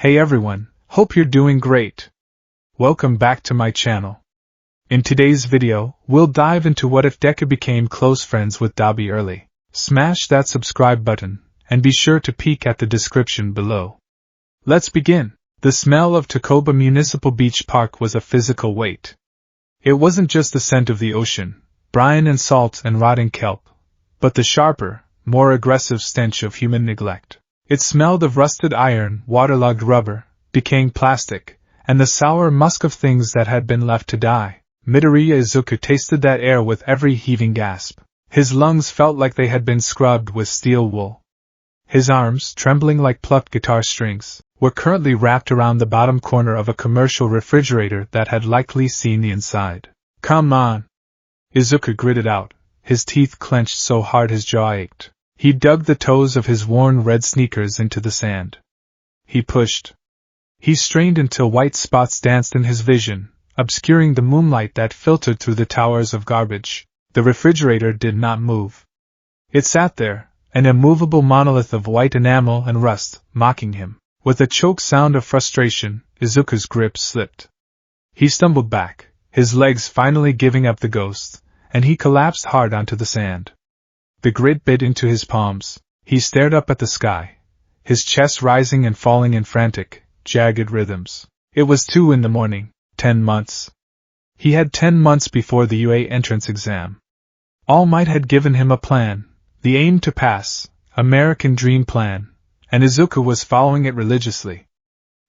Hey everyone, hope you're doing great. Welcome back to my channel. In today's video, we'll dive into what if Deku became close friends with Dabi early. Smash that subscribe button, and be sure to peek at the description below. Let's begin. The smell of Takoba Municipal Beach Park was a physical weight. It wasn't just the scent of the ocean, brine and salt and rotting kelp, but the sharper, more aggressive stench of human neglect. It smelled of rusted iron, waterlogged rubber, decaying plastic, and the sour musk of things that had been left to die. Midoriya Izuku tasted that air with every heaving gasp. His lungs felt like they had been scrubbed with steel wool. His arms, trembling like plucked guitar strings, were currently wrapped around the bottom corner of a commercial refrigerator that had likely seen the inside. "Come on!" Izuku gritted out, his teeth clenched so hard his jaw ached. He dug the toes of his worn red sneakers into the sand. He pushed. He strained until white spots danced in his vision, obscuring the moonlight that filtered through the towers of garbage. The refrigerator did not move. It sat there, an immovable monolith of white enamel and rust, mocking him. With a choked sound of frustration, Izuku's grip slipped. He stumbled back, his legs finally giving up the ghost, and he collapsed hard onto the sand. The grit bit into his palms. He stared up at the sky, his chest rising and falling in frantic, jagged rhythms. It was 2 a.m, 10 months. He had 10 months before the UA entrance exam. All Might had given him a plan, the aim to pass, American dream plan, and Izuku was following it religiously.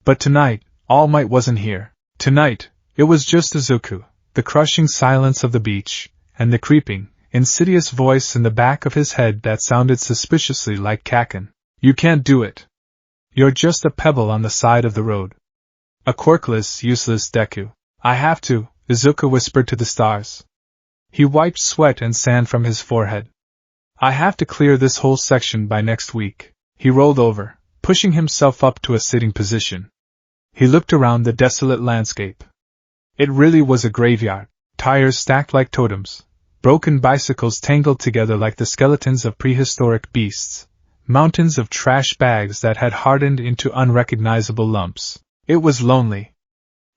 But tonight, All Might wasn't here. Tonight, it was just Izuku, the crushing silence of the beach, and the creeping, insidious voice in the back of his head that sounded suspiciously like Kaken. "You can't do it. You're just a pebble on the side of the road. A quirkless, useless Deku." "I have to," Izuku whispered to the stars. He wiped sweat and sand from his forehead. "I have to clear this whole section by next week." He rolled over, pushing himself up to a sitting position. He looked around the desolate landscape. It really was a graveyard, tires stacked like totems, broken bicycles tangled together like the skeletons of prehistoric beasts, mountains of trash bags that had hardened into unrecognizable lumps. It was lonely.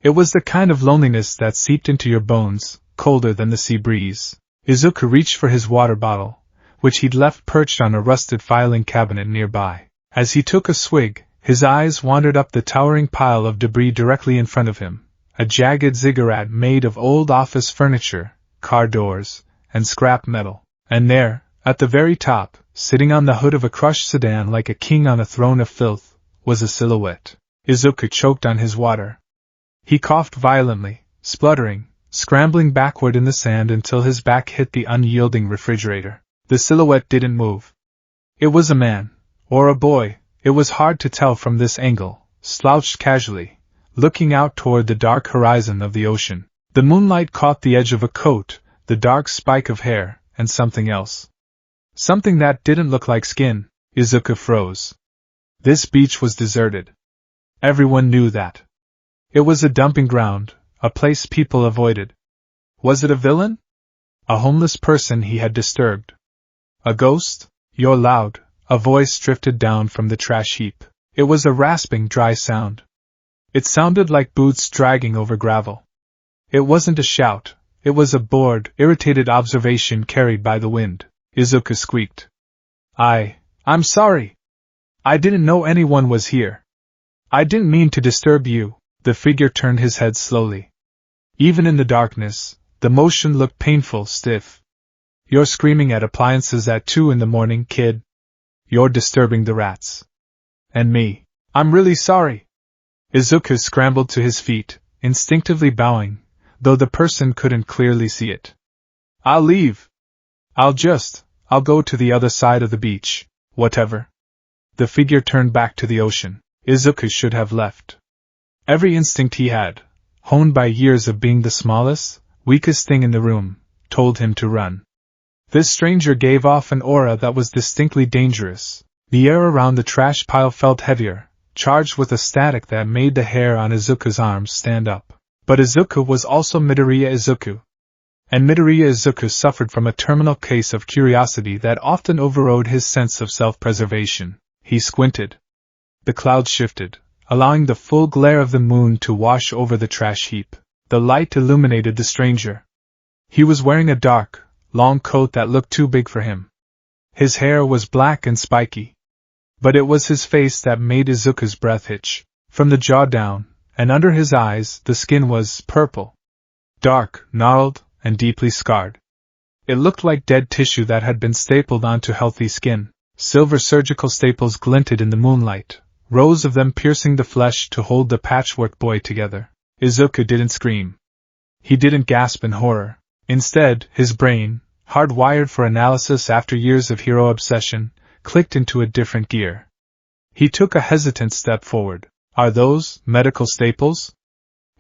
It was the kind of loneliness that seeped into your bones, colder than the sea breeze. Izuku reached for his water bottle, which he'd left perched on a rusted filing cabinet nearby. As he took a swig, his eyes wandered up the towering pile of debris directly in front of him, a jagged ziggurat made of old office furniture, car doors, and scrap metal. And there, at the very top, sitting on the hood of a crushed sedan like a king on a throne of filth, was a silhouette. Izuku choked on his water. He coughed violently, spluttering, scrambling backward in the sand until his back hit the unyielding refrigerator. The silhouette didn't move. It was a man, or a boy, it was hard to tell from this angle, slouched casually, looking out toward the dark horizon of the ocean. The moonlight caught the edge of a coat, the dark spike of hair, and something else. Something that didn't look like skin. Izuku froze. This beach was deserted. Everyone knew that. It was a dumping ground, a place people avoided. Was it a villain? A homeless person he had disturbed? A ghost? "You're loud," a voice drifted down from the trash heap. It was a rasping, dry sound. It sounded like boots dragging over gravel. It wasn't a shout. It was a bored, irritated observation carried by the wind. Izuku squeaked. I'm sorry. I didn't know anyone was here. I didn't mean to disturb you." The figure turned his head slowly. Even in the darkness, the motion looked painful, stiff. "You're screaming at appliances at 2 a.m, kid. You're disturbing the rats. And me. I'm really sorry." Izuku scrambled to his feet, instinctively bowing, though the person couldn't clearly see it. "I'll leave. I'll go to the other side of the beach, whatever." The figure turned back to the ocean. Izuku should have left. Every instinct he had, honed by years of being the smallest, weakest thing in the room, told him to run. This stranger gave off an aura that was distinctly dangerous. The air around the trash pile felt heavier, charged with a static that made the hair on Izuku's arms stand up. But Izuku was also Midoriya Izuku. And Midoriya Izuku suffered from a terminal case of curiosity that often overrode his sense of self-preservation. He squinted. The clouds shifted, allowing the full glare of the moon to wash over the trash heap. The light illuminated the stranger. He was wearing a dark, long coat that looked too big for him. His hair was black and spiky. But it was his face that made Izuku's breath hitch. From the jaw down, and under his eyes, the skin was purple. Dark, gnarled, and deeply scarred. It looked like dead tissue that had been stapled onto healthy skin. Silver surgical staples glinted in the moonlight, rows of them piercing the flesh to hold the patchwork boy together. Izuku didn't scream. He didn't gasp in horror. Instead, his brain, hardwired for analysis after years of hero obsession, clicked into a different gear. He took a hesitant step forward. Are those medical staples?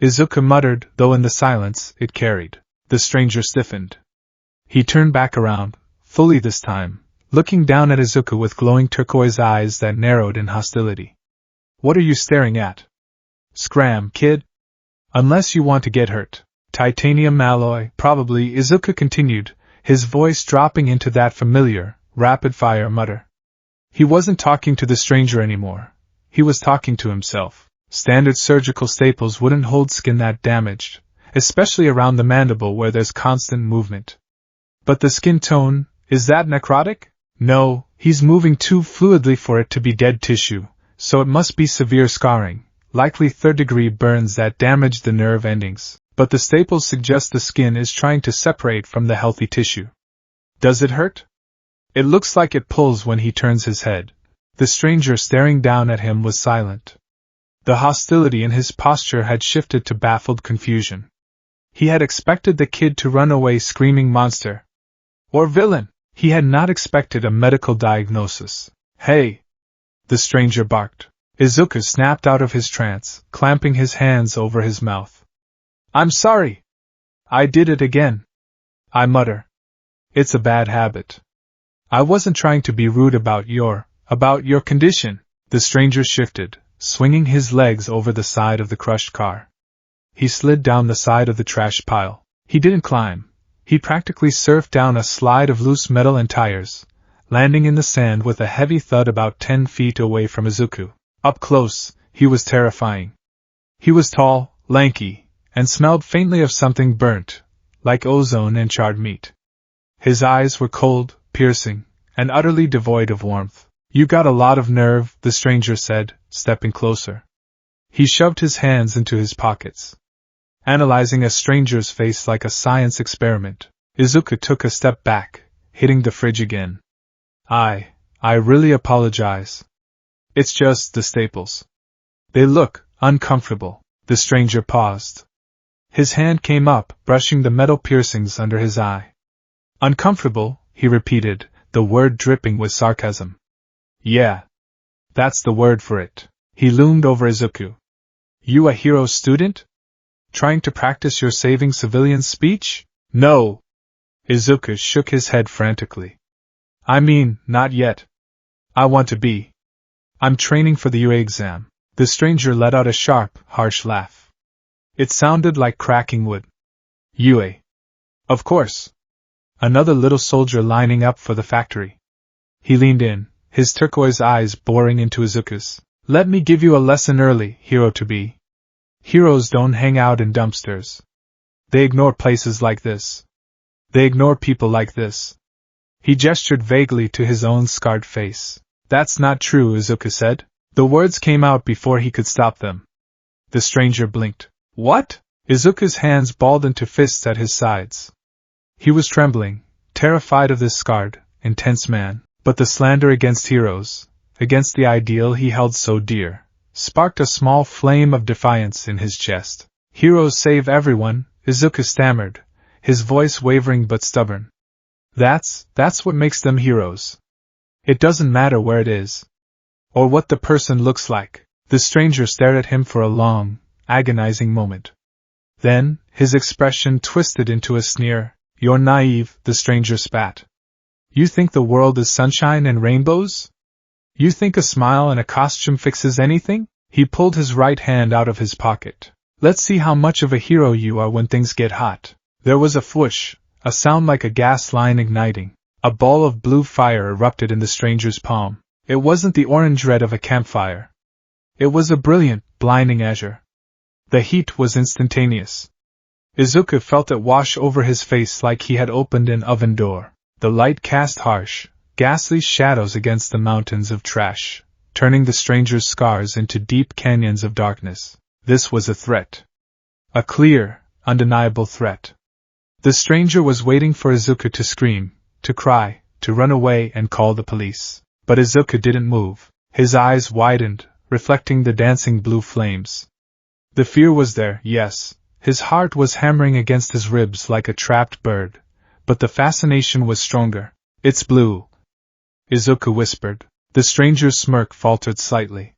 Izuku muttered, though in the silence it carried. The stranger stiffened. He turned back around, fully this time, looking down at Izuku with glowing turquoise eyes that narrowed in hostility. What are you staring at? Scram, kid. Unless you want to get hurt. Titanium alloy, probably, Izuku continued, his voice dropping into that familiar, rapid-fire mutter. He wasn't talking to the stranger anymore. He was talking to himself. Standard surgical staples wouldn't hold skin that damaged, especially around the mandible where there's constant movement. But the skin tone, is that necrotic? No, he's moving too fluidly for it to be dead tissue, so it must be severe scarring, likely third-degree burns that damage the nerve endings. But the staples suggest the skin is trying to separate from the healthy tissue. Does it hurt? It looks like it pulls when he turns his head. The stranger staring down at him was silent. The hostility in his posture had shifted to baffled confusion. He had expected the kid to run away screaming monster. Or villain. He had not expected a medical diagnosis. Hey! The stranger barked. Izuku snapped out of his trance, clamping his hands over his mouth. I'm sorry. I did it again. I mutter. It's a bad habit. I wasn't trying to be rude about your condition. The stranger shifted, swinging his legs over the side of the crushed car. He slid down the side of the trash pile. He didn't climb. He practically surfed down a slide of loose metal and tires, landing in the sand with a heavy thud about 10 feet away from Izuku. Up close, he was terrifying. He was tall, lanky, and smelled faintly of something burnt, like ozone and charred meat. His eyes were cold, piercing, and utterly devoid of warmth. You got a lot of nerve, the stranger said, stepping closer. He shoved his hands into his pockets, analyzing a stranger's face like a science experiment. Izuku took a step back, hitting the fridge again. I really apologize. It's just the staples. They look uncomfortable. The stranger paused. His hand came up, brushing the metal piercings under his eye. Uncomfortable, he repeated, the word dripping with sarcasm. Yeah. That's the word for it. He loomed over Izuku. You a hero student? Trying to practice your saving civilians speech? No. Izuku shook his head frantically. I mean, not yet. I want to be. I'm training for the UA exam. The stranger let out a sharp, harsh laugh. It sounded like cracking wood. UA. Of course. Another little soldier lining up for the factory. He leaned in, his turquoise eyes boring into Izuku's. Let me give you a lesson early, hero to be. Heroes don't hang out in dumpsters. They ignore places like this. They ignore people like this. He gestured vaguely to his own scarred face. That's not true, Izuku said. The words came out before he could stop them. The stranger blinked. What? Izuku's hands balled into fists at his sides. He was trembling, terrified of this scarred, intense man, but the slander against heroes, against the ideal he held so dear, sparked a small flame of defiance in his chest. Heroes save everyone, Izuku stammered, his voice wavering but stubborn. That's what makes them heroes. It doesn't matter where it is, or what the person looks like. The stranger stared at him for a long, agonizing moment. Then, his expression twisted into a sneer. You're naive, the stranger spat. You think the world is sunshine and rainbows? You think a smile and a costume fixes anything? He pulled his right hand out of his pocket. Let's see how much of a hero you are when things get hot. There was a whoosh, a sound like a gas line igniting. A ball of blue fire erupted in the stranger's palm. It wasn't the orange red of a campfire. It was a brilliant, blinding azure. The heat was instantaneous. Izuku felt it wash over his face like he had opened an oven door. The light cast harsh, ghastly shadows against the mountains of trash, turning the stranger's scars into deep canyons of darkness. This was a threat. A clear, undeniable threat. The stranger was waiting for Izuku to scream, to cry, to run away and call the police. But Izuku didn't move. His eyes widened, reflecting the dancing blue flames. The fear was there, yes. His heart was hammering against his ribs like a trapped bird, but the fascination was stronger. It's blue, Izuku whispered. The stranger's smirk faltered slightly.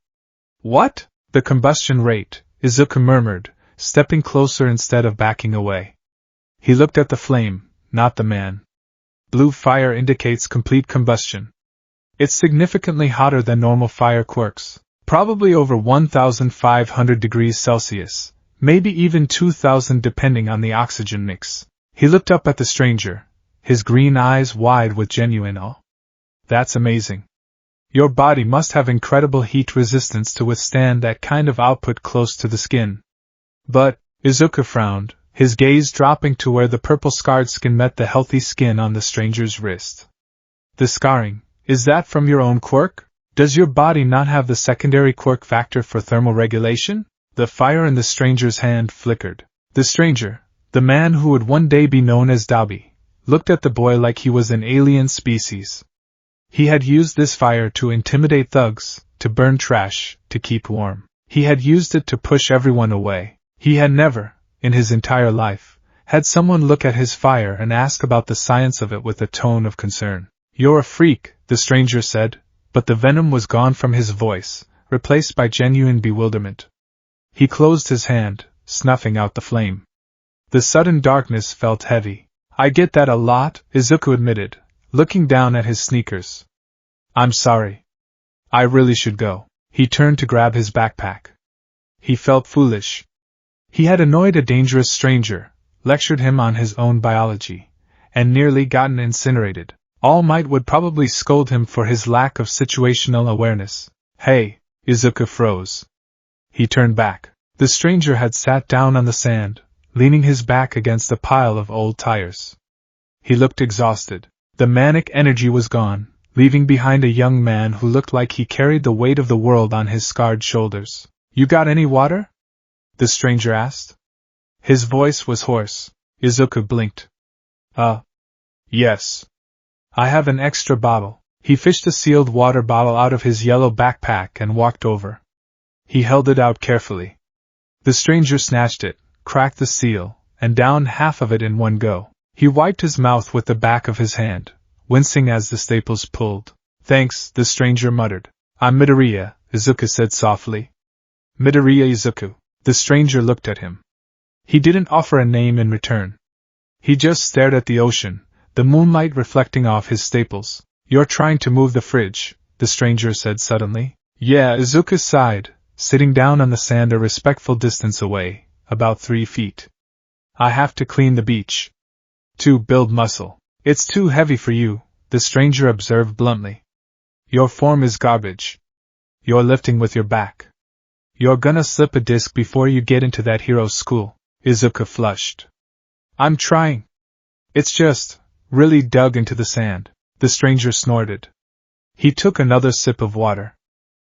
What? The combustion rate, Izuku murmured, stepping closer instead of backing away. He looked at the flame, not the man. Blue fire indicates complete combustion. It's significantly hotter than normal fire quirks, probably over 1,500 degrees Celsius. Maybe even 2,000 depending on the oxygen mix. He looked up at the stranger, his green eyes wide with genuine awe. That's amazing. Your body must have incredible heat resistance to withstand that kind of output close to the skin. But, Izuku frowned, his gaze dropping to where the purple-scarred skin met the healthy skin on the stranger's wrist. The scarring, is that from your own quirk? Does your body not have the secondary quirk factor for thermal regulation? The fire in the stranger's hand flickered. The stranger, the man who would one day be known as Dabi, looked at the boy like he was an alien species. He had used this fire to intimidate thugs, to burn trash, to keep warm. He had used it to push everyone away. He had never, in his entire life, had someone look at his fire and ask about the science of it with a tone of concern. You're a freak, the stranger said, but the venom was gone from his voice, replaced by genuine bewilderment. He closed his hand, snuffing out the flame. The sudden darkness felt heavy. I get that a lot, Izuku admitted, looking down at his sneakers. I'm sorry. I really should go. He turned to grab his backpack. He felt foolish. He had annoyed a dangerous stranger, lectured him on his own biology, and nearly gotten incinerated. All Might would probably scold him for his lack of situational awareness. Hey, Izuku froze. He turned back. The stranger had sat down on the sand, leaning his back against a pile of old tires. He looked exhausted. The manic energy was gone, leaving behind a young man who looked like he carried the weight of the world on his scarred shoulders. You got any water? The stranger asked. His voice was hoarse. Izuku blinked. Yes. I have an extra bottle. He fished a sealed water bottle out of his yellow backpack and walked over. He held it out carefully. The stranger snatched it, cracked the seal, and downed half of it in one go. He wiped his mouth with the back of his hand, wincing as the staples pulled. Thanks, the stranger muttered. I'm Midoriya, Izuku said softly. Midoriya Izuku. The stranger looked at him. He didn't offer a name in return. He just stared at the ocean, the moonlight reflecting off his staples. You're trying to move the fridge, the stranger said suddenly. Yeah, Izuku sighed, sitting down on the sand a respectful distance away, about 3 feet. I have to clean the beach. To build muscle. It's too heavy for you, the stranger observed bluntly. Your form is garbage. You're lifting with your back. You're gonna slip a disc before you get into that hero school. Izuku flushed. I'm trying. It's just, really dug into the sand. The stranger snorted. He took another sip of water.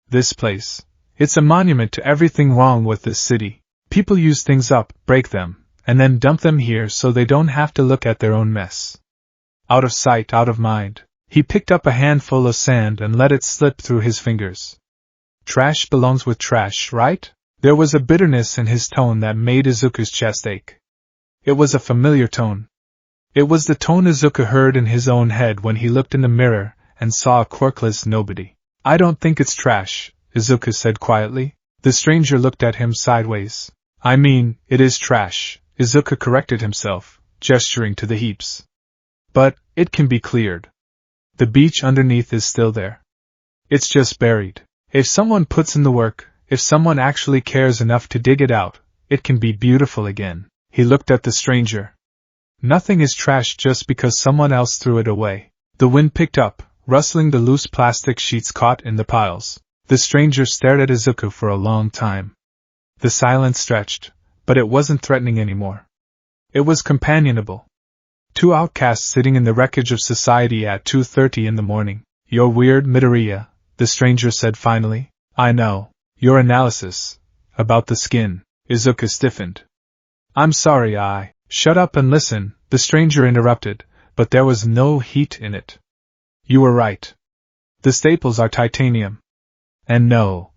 This place. It's a monument to everything wrong with this city. People use things up, break them, and then dump them here so they don't have to look at their own mess. Out of sight, out of mind. He picked up a handful of sand and let it slip through his fingers. Trash belongs with trash, right? There was a bitterness in his tone that made Izuku's chest ache. It was a familiar tone. It was the tone Izuku heard in his own head when he looked in the mirror and saw a quirkless nobody. I don't think it's trash, Izuku said quietly. The stranger looked at him sideways. I mean, it is trash, Izuku corrected himself, gesturing to the heaps. But, it can be cleared. The beach underneath is still there. It's just buried. If someone puts in the work, if someone actually cares enough to dig it out, it can be beautiful again. He looked at the stranger. Nothing is trash just because someone else threw it away. The wind picked up, rustling the loose plastic sheets caught in the piles. The stranger stared at Izuku for a long time. The silence stretched, but it wasn't threatening anymore. It was companionable. Two outcasts sitting in the wreckage of society at 2:30 in the morning. You're weird, Midoriya, the stranger said finally. I know. Your analysis. About the skin. Izuku stiffened. I'm sorry, Shut up and listen, the stranger interrupted, but there was no heat in it. You were right. The staples are titanium. And no.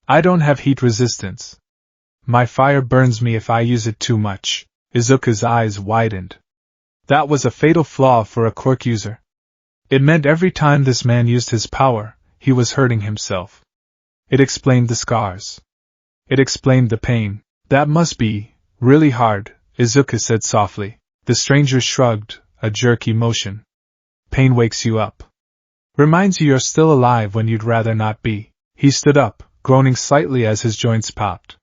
I don't have heat resistance. My fire burns me if I use it too much. Izuku's eyes widened. That was a fatal flaw for a quirk user. It meant every time this man used his power, he was hurting himself. It explained the scars. It explained the pain. That must be really hard, Izuku said softly. The stranger shrugged, a jerky motion. Pain wakes you up. Reminds you you're still alive when you'd rather not be. He stood up, groaning slightly as his joints popped.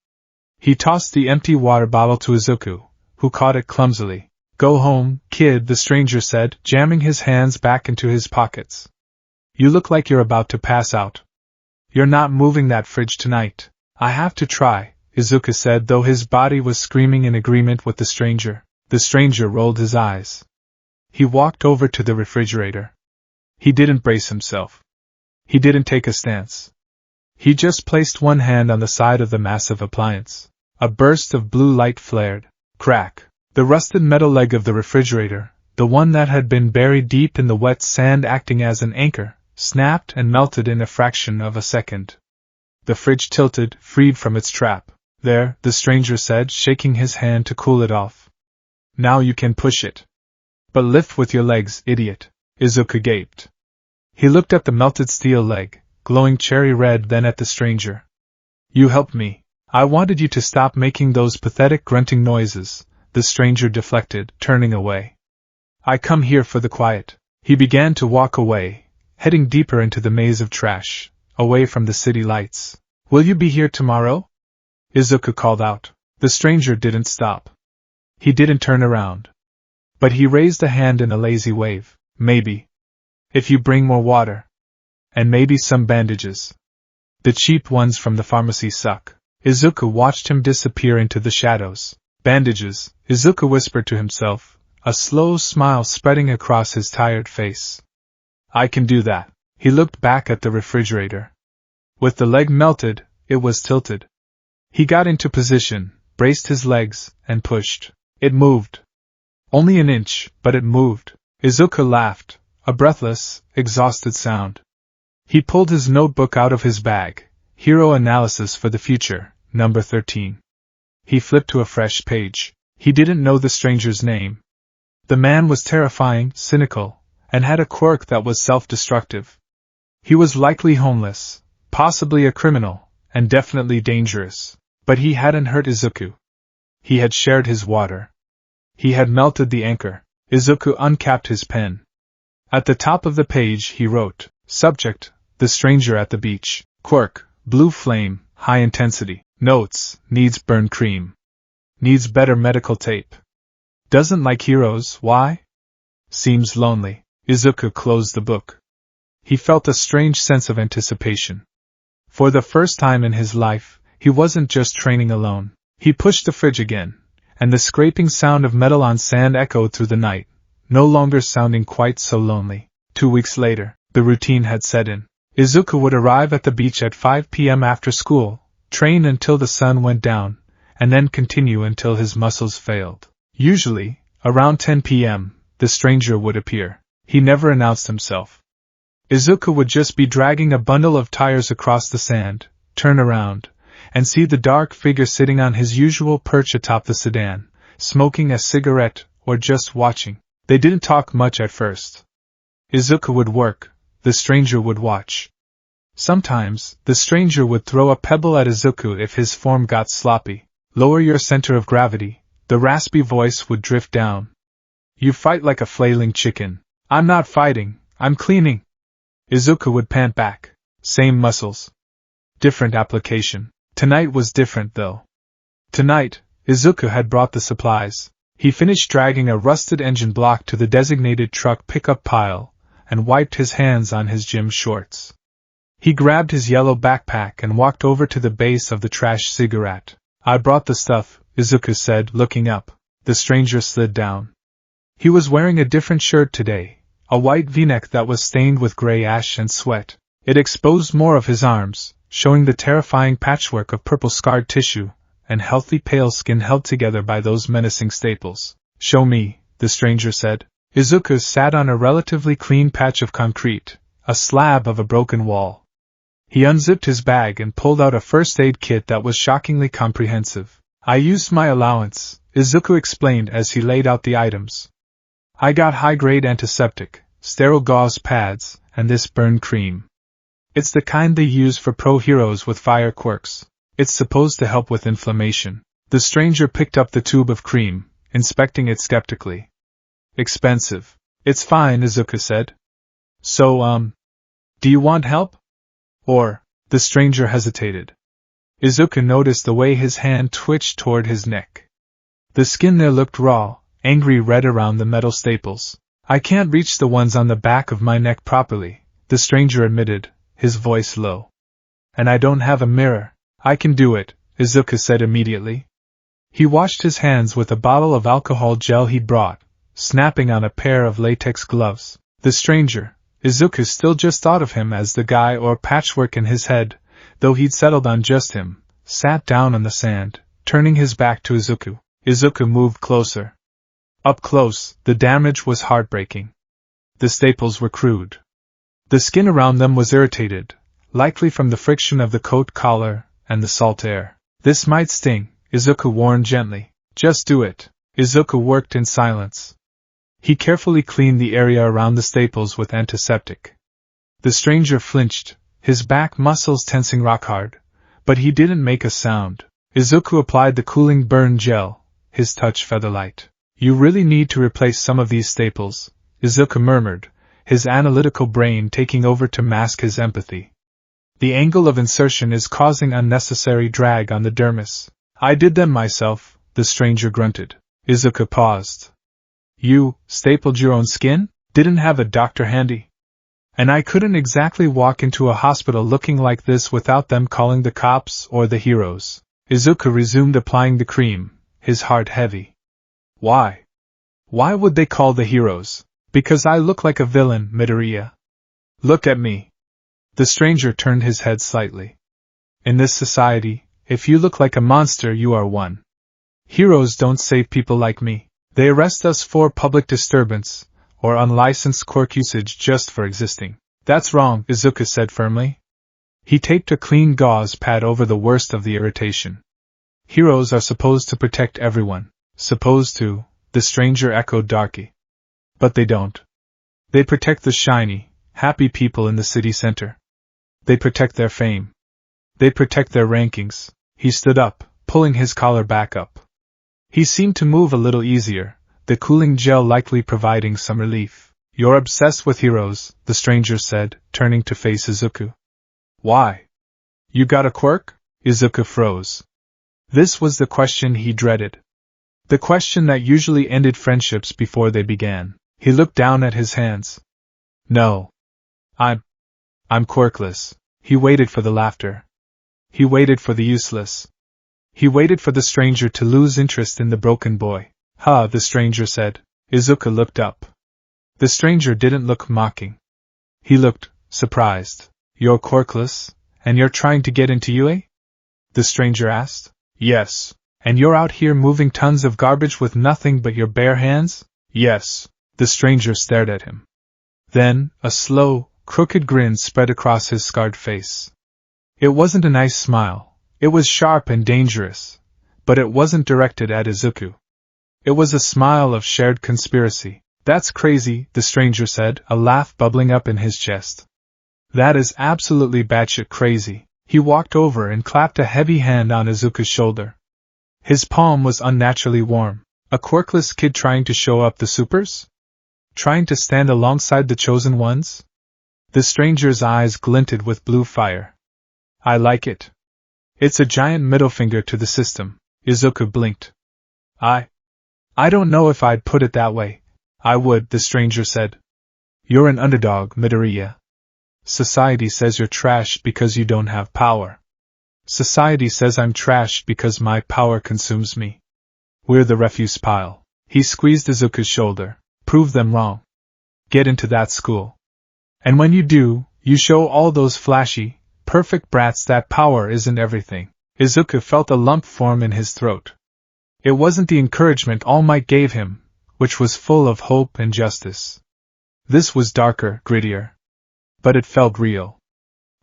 He tossed the empty water bottle to Izuku, who caught it clumsily. Go home, kid, the stranger said, jamming his hands back into his pockets. You look like you're about to pass out. You're not moving that fridge tonight. I have to try, Izuku said, though his body was screaming in agreement with the stranger. The stranger rolled his eyes. He walked over to the refrigerator. He didn't brace himself. He didn't take a stance. He just placed one hand on the side of the massive appliance. A burst of blue light flared. Crack. The rusted metal leg of the refrigerator, the one that had been buried deep in the wet sand acting as an anchor, snapped and melted in a fraction of a second. The fridge tilted, freed from its trap. There, the stranger said, shaking his hand to cool it off. Now you can push it. But lift with your legs, idiot. Izuku gaped. He looked at the melted steel leg, glowing cherry red, then at the stranger. You helped me. I wanted you to stop making those pathetic grunting noises. The stranger deflected, turning away. I come here for the quiet. He began to walk away, heading deeper into the maze of trash, away from the city lights. Will you be here tomorrow? Izuku called out. The stranger didn't stop. He didn't turn around. But he raised a hand in a lazy wave. Maybe. If you bring more water. And maybe some bandages. The cheap ones from the pharmacy suck. Izuku watched him disappear into the shadows. Bandages, Izuku whispered to himself, a slow smile spreading across his tired face. I can do that. He looked back at the refrigerator. With the leg melted, it was tilted. He got into position, braced his legs, and pushed. It moved. Only an inch, but it moved. Izuku laughed, a breathless, exhausted sound. He pulled his notebook out of his bag. Hero Analysis for the Future, number 13. He flipped to a fresh page. He didn't know the stranger's name. The man was terrifying, cynical, and had a quirk that was self-destructive. He was likely homeless, possibly a criminal, and definitely dangerous. But he hadn't hurt Izuku. He had shared his water. He had melted the anchor. Izuku uncapped his pen. At the top of the page he wrote, Subject, the stranger at the beach. Quirk, blue flame, high intensity. Notes, needs burn cream. Needs better medical tape. Doesn't like heroes, why? Seems lonely. Izuku closed the book. He felt a strange sense of anticipation. For the first time in his life, he wasn't just training alone. He pushed the fridge again, and the scraping sound of metal on sand echoed through the night, no longer sounding quite so lonely. 2 weeks later, the routine had set in. Izuku would arrive at the beach at 5 p.m. after school, train until the sun went down, and then continue until his muscles failed. Usually, around 10 p.m., the stranger would appear. He never announced himself. Izuku would just be dragging a bundle of tires across the sand, turn around, and see the dark figure sitting on his usual perch atop the sedan, smoking a cigarette or just watching. They didn't talk much at first. Izuku would work, the stranger would watch. Sometimes, the stranger would throw a pebble at Izuku if his form got sloppy. Lower your center of gravity, the raspy voice would drift down. You fight like a flailing chicken. I'm not fighting, I'm cleaning. Izuku would pant back. Same muscles. Different application. Tonight was different though. Tonight, Izuku had brought the supplies. He finished dragging a rusted engine block to the designated truck pickup pile, and wiped his hands on his gym shorts. He grabbed his yellow backpack and walked over to the base of the trash cigarette. I brought the stuff, Izuku said, looking up. The stranger slid down. He was wearing a different shirt today, a white v-neck that was stained with gray ash and sweat. It exposed more of his arms, showing the terrifying patchwork of purple scarred tissue, and healthy pale skin held together by those menacing staples. Show me, the stranger said. Izuku sat on a relatively clean patch of concrete, a slab of a broken wall. He unzipped his bag and pulled out a first aid kit that was shockingly comprehensive. I used my allowance, Izuku explained as he laid out the items. I got high-grade antiseptic, sterile gauze pads, and this burn cream. It's the kind they use for pro-heroes with fire quirks. It's supposed to help with inflammation. The stranger picked up the tube of cream, inspecting it skeptically. Expensive. It's fine, Izuku said. So, do you want help? Or, the stranger hesitated. Izuku noticed the way his hand twitched toward his neck. The skin there looked raw, angry red around the metal staples. I can't reach the ones on the back of my neck properly, the stranger admitted, his voice low. And I don't have a mirror. I can do it, Izuku said immediately. He washed his hands with a bottle of alcohol gel he'd brought, snapping on a pair of latex gloves. The stranger, Izuku still just thought of him as the guy or patchwork in his head, though he'd settled on just him, sat down on the sand, turning his back to Izuku. Izuku moved closer. Up close, the damage was heartbreaking. The staples were crude. The skin around them was irritated, likely from the friction of the coat collar and the salt air. This might sting, Izuku warned gently. Just do it. Izuku worked in silence. He carefully cleaned the area around the staples with antiseptic. The stranger flinched, his back muscles tensing rock hard, but he didn't make a sound. Izuku applied the cooling burn gel, his touch feather-light. You really need to replace some of these staples, Izuku murmured, his analytical brain taking over to mask his empathy. The angle of insertion is causing unnecessary drag on the dermis. I did them myself, the stranger grunted. Izuku paused. You stapled your own skin? Didn't have a doctor handy? And I couldn't exactly walk into a hospital looking like this without them calling the cops or the heroes. Izuku resumed applying the cream, his heart heavy. Why? Why would they call the heroes? Because I look like a villain, Midoriya. Look at me. The stranger turned his head slightly. In this society, if you look like a monster, you are one. Heroes don't save people like me. They arrest us for public disturbance, or unlicensed quirk usage just for existing. That's wrong, Izuku said firmly. He taped a clean gauze pad over the worst of the irritation. Heroes are supposed to protect everyone. Supposed to, the stranger echoed darkly. But they don't. They protect the shiny, happy people in the city center. They protect their fame. They protect their rankings. He stood up, pulling his collar back up. He seemed to move a little easier, the cooling gel likely providing some relief. You're obsessed with heroes, the stranger said, turning to face Izuku. Why? You got a quirk? Izuku froze. This was the question he dreaded. The question that usually ended friendships before they began. He looked down at his hands. No. I'm quirkless. He waited for the laughter. He waited for the useless. He waited for the stranger to lose interest in the broken boy. Huh, the stranger said. Izuku looked up. The stranger didn't look mocking. He looked surprised. You're quirkless, and you're trying to get into UA? The stranger asked. Yes. And you're out here moving tons of garbage with nothing but your bare hands? Yes. The stranger stared at him. Then, a slow, crooked grin spread across his scarred face. It wasn't a nice smile. It was sharp and dangerous. But it wasn't directed at Izuku. It was a smile of shared conspiracy. That's crazy, the stranger said, a laugh bubbling up in his chest. That is absolutely batshit crazy. He walked over and clapped a heavy hand on Izuku's shoulder. His palm was unnaturally warm. A quirkless kid trying to show up the supers? Trying to stand alongside the chosen ones? The stranger's eyes glinted with blue fire. I like it. It's a giant middle finger to the system. Izuku blinked. I don't know if I'd put it that way. I would, the stranger said. You're an underdog, Midoriya. Society says you're trashed because you don't have power. Society says I'm trashed because my power consumes me. We're the refuse pile. He squeezed Izuku's shoulder. Prove them wrong. Get into that school. And when you do, you show all those flashy, perfect brats that power isn't everything. Izuku felt a lump form in his throat. It wasn't the encouragement All Might gave him, which was full of hope and justice. This was darker, grittier. But it felt real.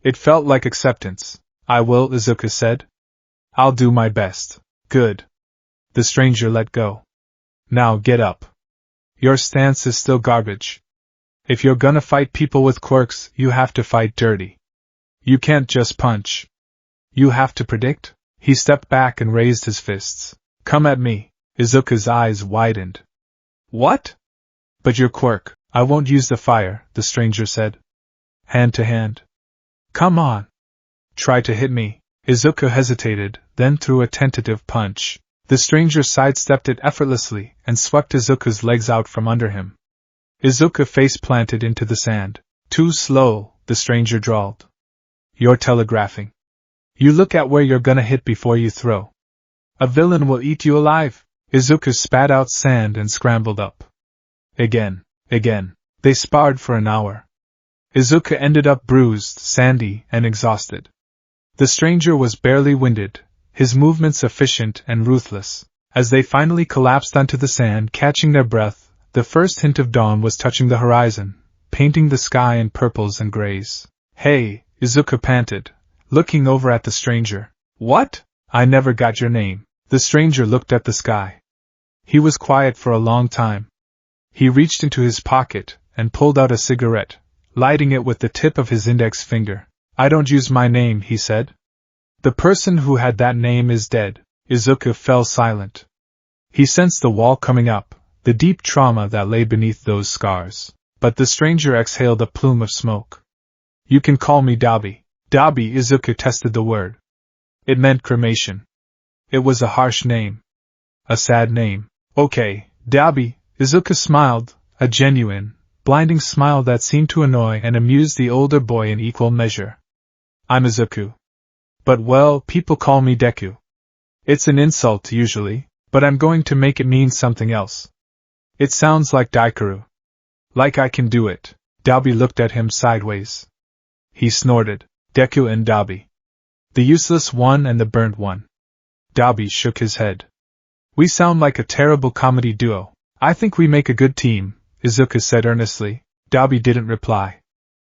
It felt like acceptance. I will, Izuku said. I'll do my best. Good. The stranger let go. Now get up. Your stance is still garbage. If you're gonna fight people with quirks, you have to fight dirty. You can't just punch. You have to predict? He stepped back and raised his fists. Come at me. Izuku's eyes widened. What? But your quirk. I won't use the fire, the stranger said. Hand to hand. Come on. Try to hit me. Izuku hesitated, then threw a tentative punch. The stranger sidestepped it effortlessly and swept Izuku's legs out from under him. Izuku face planted into the sand. Too slow, the stranger drawled. You're telegraphing. You look at where you're gonna hit before you throw. A villain will eat you alive. Izuku spat out sand and scrambled up. Again. They sparred for an hour. Izuku ended up bruised, sandy, and exhausted. The stranger was barely winded, his movements efficient and ruthless. As they finally collapsed onto the sand, catching their breath, the first hint of dawn was touching the horizon, painting the sky in purples and grays. Hey, Izuku panted, looking over at the stranger. What? I never got your name. The stranger looked at the sky. He was quiet for a long time. He reached into his pocket and pulled out a cigarette, lighting it with the tip of his index finger. I don't use my name, he said. The person who had that name is dead. Izuku fell silent. He sensed the wall coming up, the deep trauma that lay beneath those scars. But the stranger exhaled a plume of smoke. You can call me Dabi. Dabi, Izuku tested the word. It meant cremation. It was a harsh name. A sad name. Okay, Dabi. Izuku smiled, a genuine, blinding smile that seemed to annoy and amuse the older boy in equal measure. I'm Izuku. But well, people call me Deku. It's an insult usually, but I'm going to make it mean something else. It sounds like Daikaru. Like I can do it. Dabi looked at him sideways. He snorted. Deku and Dabi. The useless one and the burnt one. Dabi shook his head. We sound like a terrible comedy duo. I think we make a good team, Izuku said earnestly. Dabi didn't reply.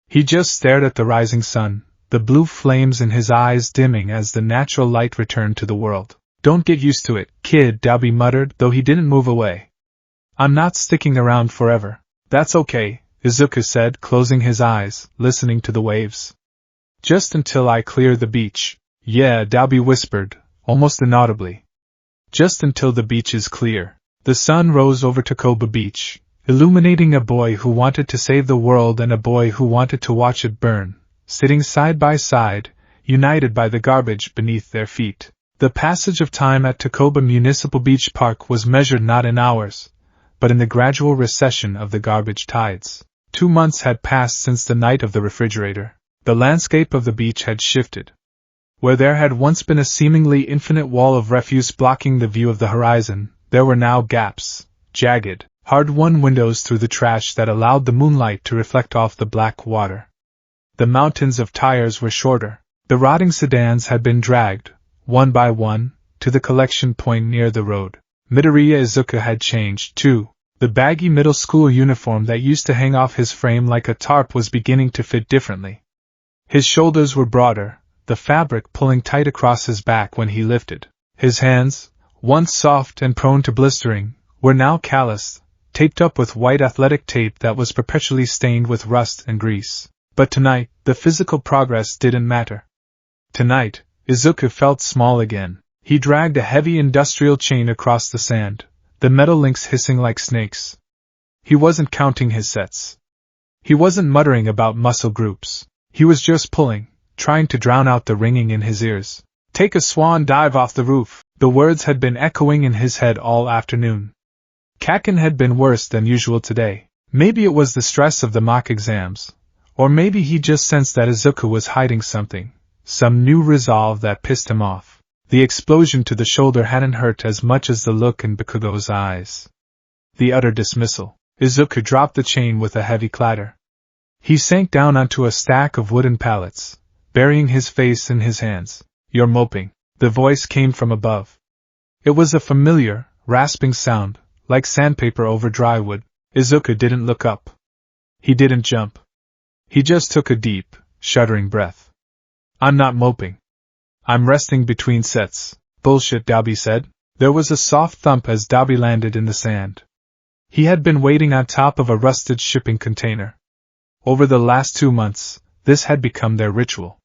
He just stared at the rising sun, the blue flames in his eyes dimming as the natural light returned to the world. Don't get used to it, kid, Dabi muttered, though he didn't move away. I'm not sticking around forever. That's okay, Izuku said, closing his eyes, listening to the waves. Just until I clear the beach. Yeah, Dabi whispered, almost inaudibly. Just until the beach is clear. The sun rose over Takoba Beach, illuminating a boy who wanted to save the world and a boy who wanted to watch it burn, sitting side by side, united by the garbage beneath their feet. The passage of time at Takoba Municipal Beach Park was measured not in hours, but in the gradual recession of the garbage tides. 2 months had passed since the night of the refrigerator. The landscape of the beach had shifted. Where there had once been a seemingly infinite wall of refuse blocking the view of the horizon, there were now gaps, jagged, hard-won windows through the trash that allowed the moonlight to reflect off the black water. The mountains of tires were shorter. The rotting sedans had been dragged, one by one, to the collection point near the road. Midoriya Izuku had changed, too. The baggy middle school uniform that used to hang off his frame like a tarp was beginning to fit differently. His shoulders were broader, the fabric pulling tight across his back when he lifted. His hands, once soft and prone to blistering, were now calloused, taped up with white athletic tape that was perpetually stained with rust and grease. But tonight, the physical progress didn't matter. Tonight, Izuku felt small again. He dragged a heavy industrial chain across the sand, the metal links hissing like snakes. He wasn't counting his sets. He wasn't muttering about muscle groups. He was just pulling, trying to drown out the ringing in his ears. Take a swan dive off the roof. The words had been echoing in his head all afternoon. Kaken had been worse than usual today. Maybe it was the stress of the mock exams, Or maybe he just sensed that Izuku was hiding something, some new resolve that pissed him off. The explosion to the shoulder hadn't hurt as much as the look in Bakugo's eyes. The utter dismissal. Izuku dropped the chain with a heavy clatter. He sank down onto a stack of wooden pallets, burying his face in his hands. "You're moping." The voice came from above. It was a familiar, rasping sound, like sandpaper over dry wood. Izuku didn't look up. He didn't jump. He just took a deep, shuddering breath. "I'm not moping. I'm resting between sets." "Bullshit," Dabi said. There was a soft thump as Dabi landed in the sand. He had been waiting on top of a rusted shipping container. Over the last 2 months, this had become their ritual.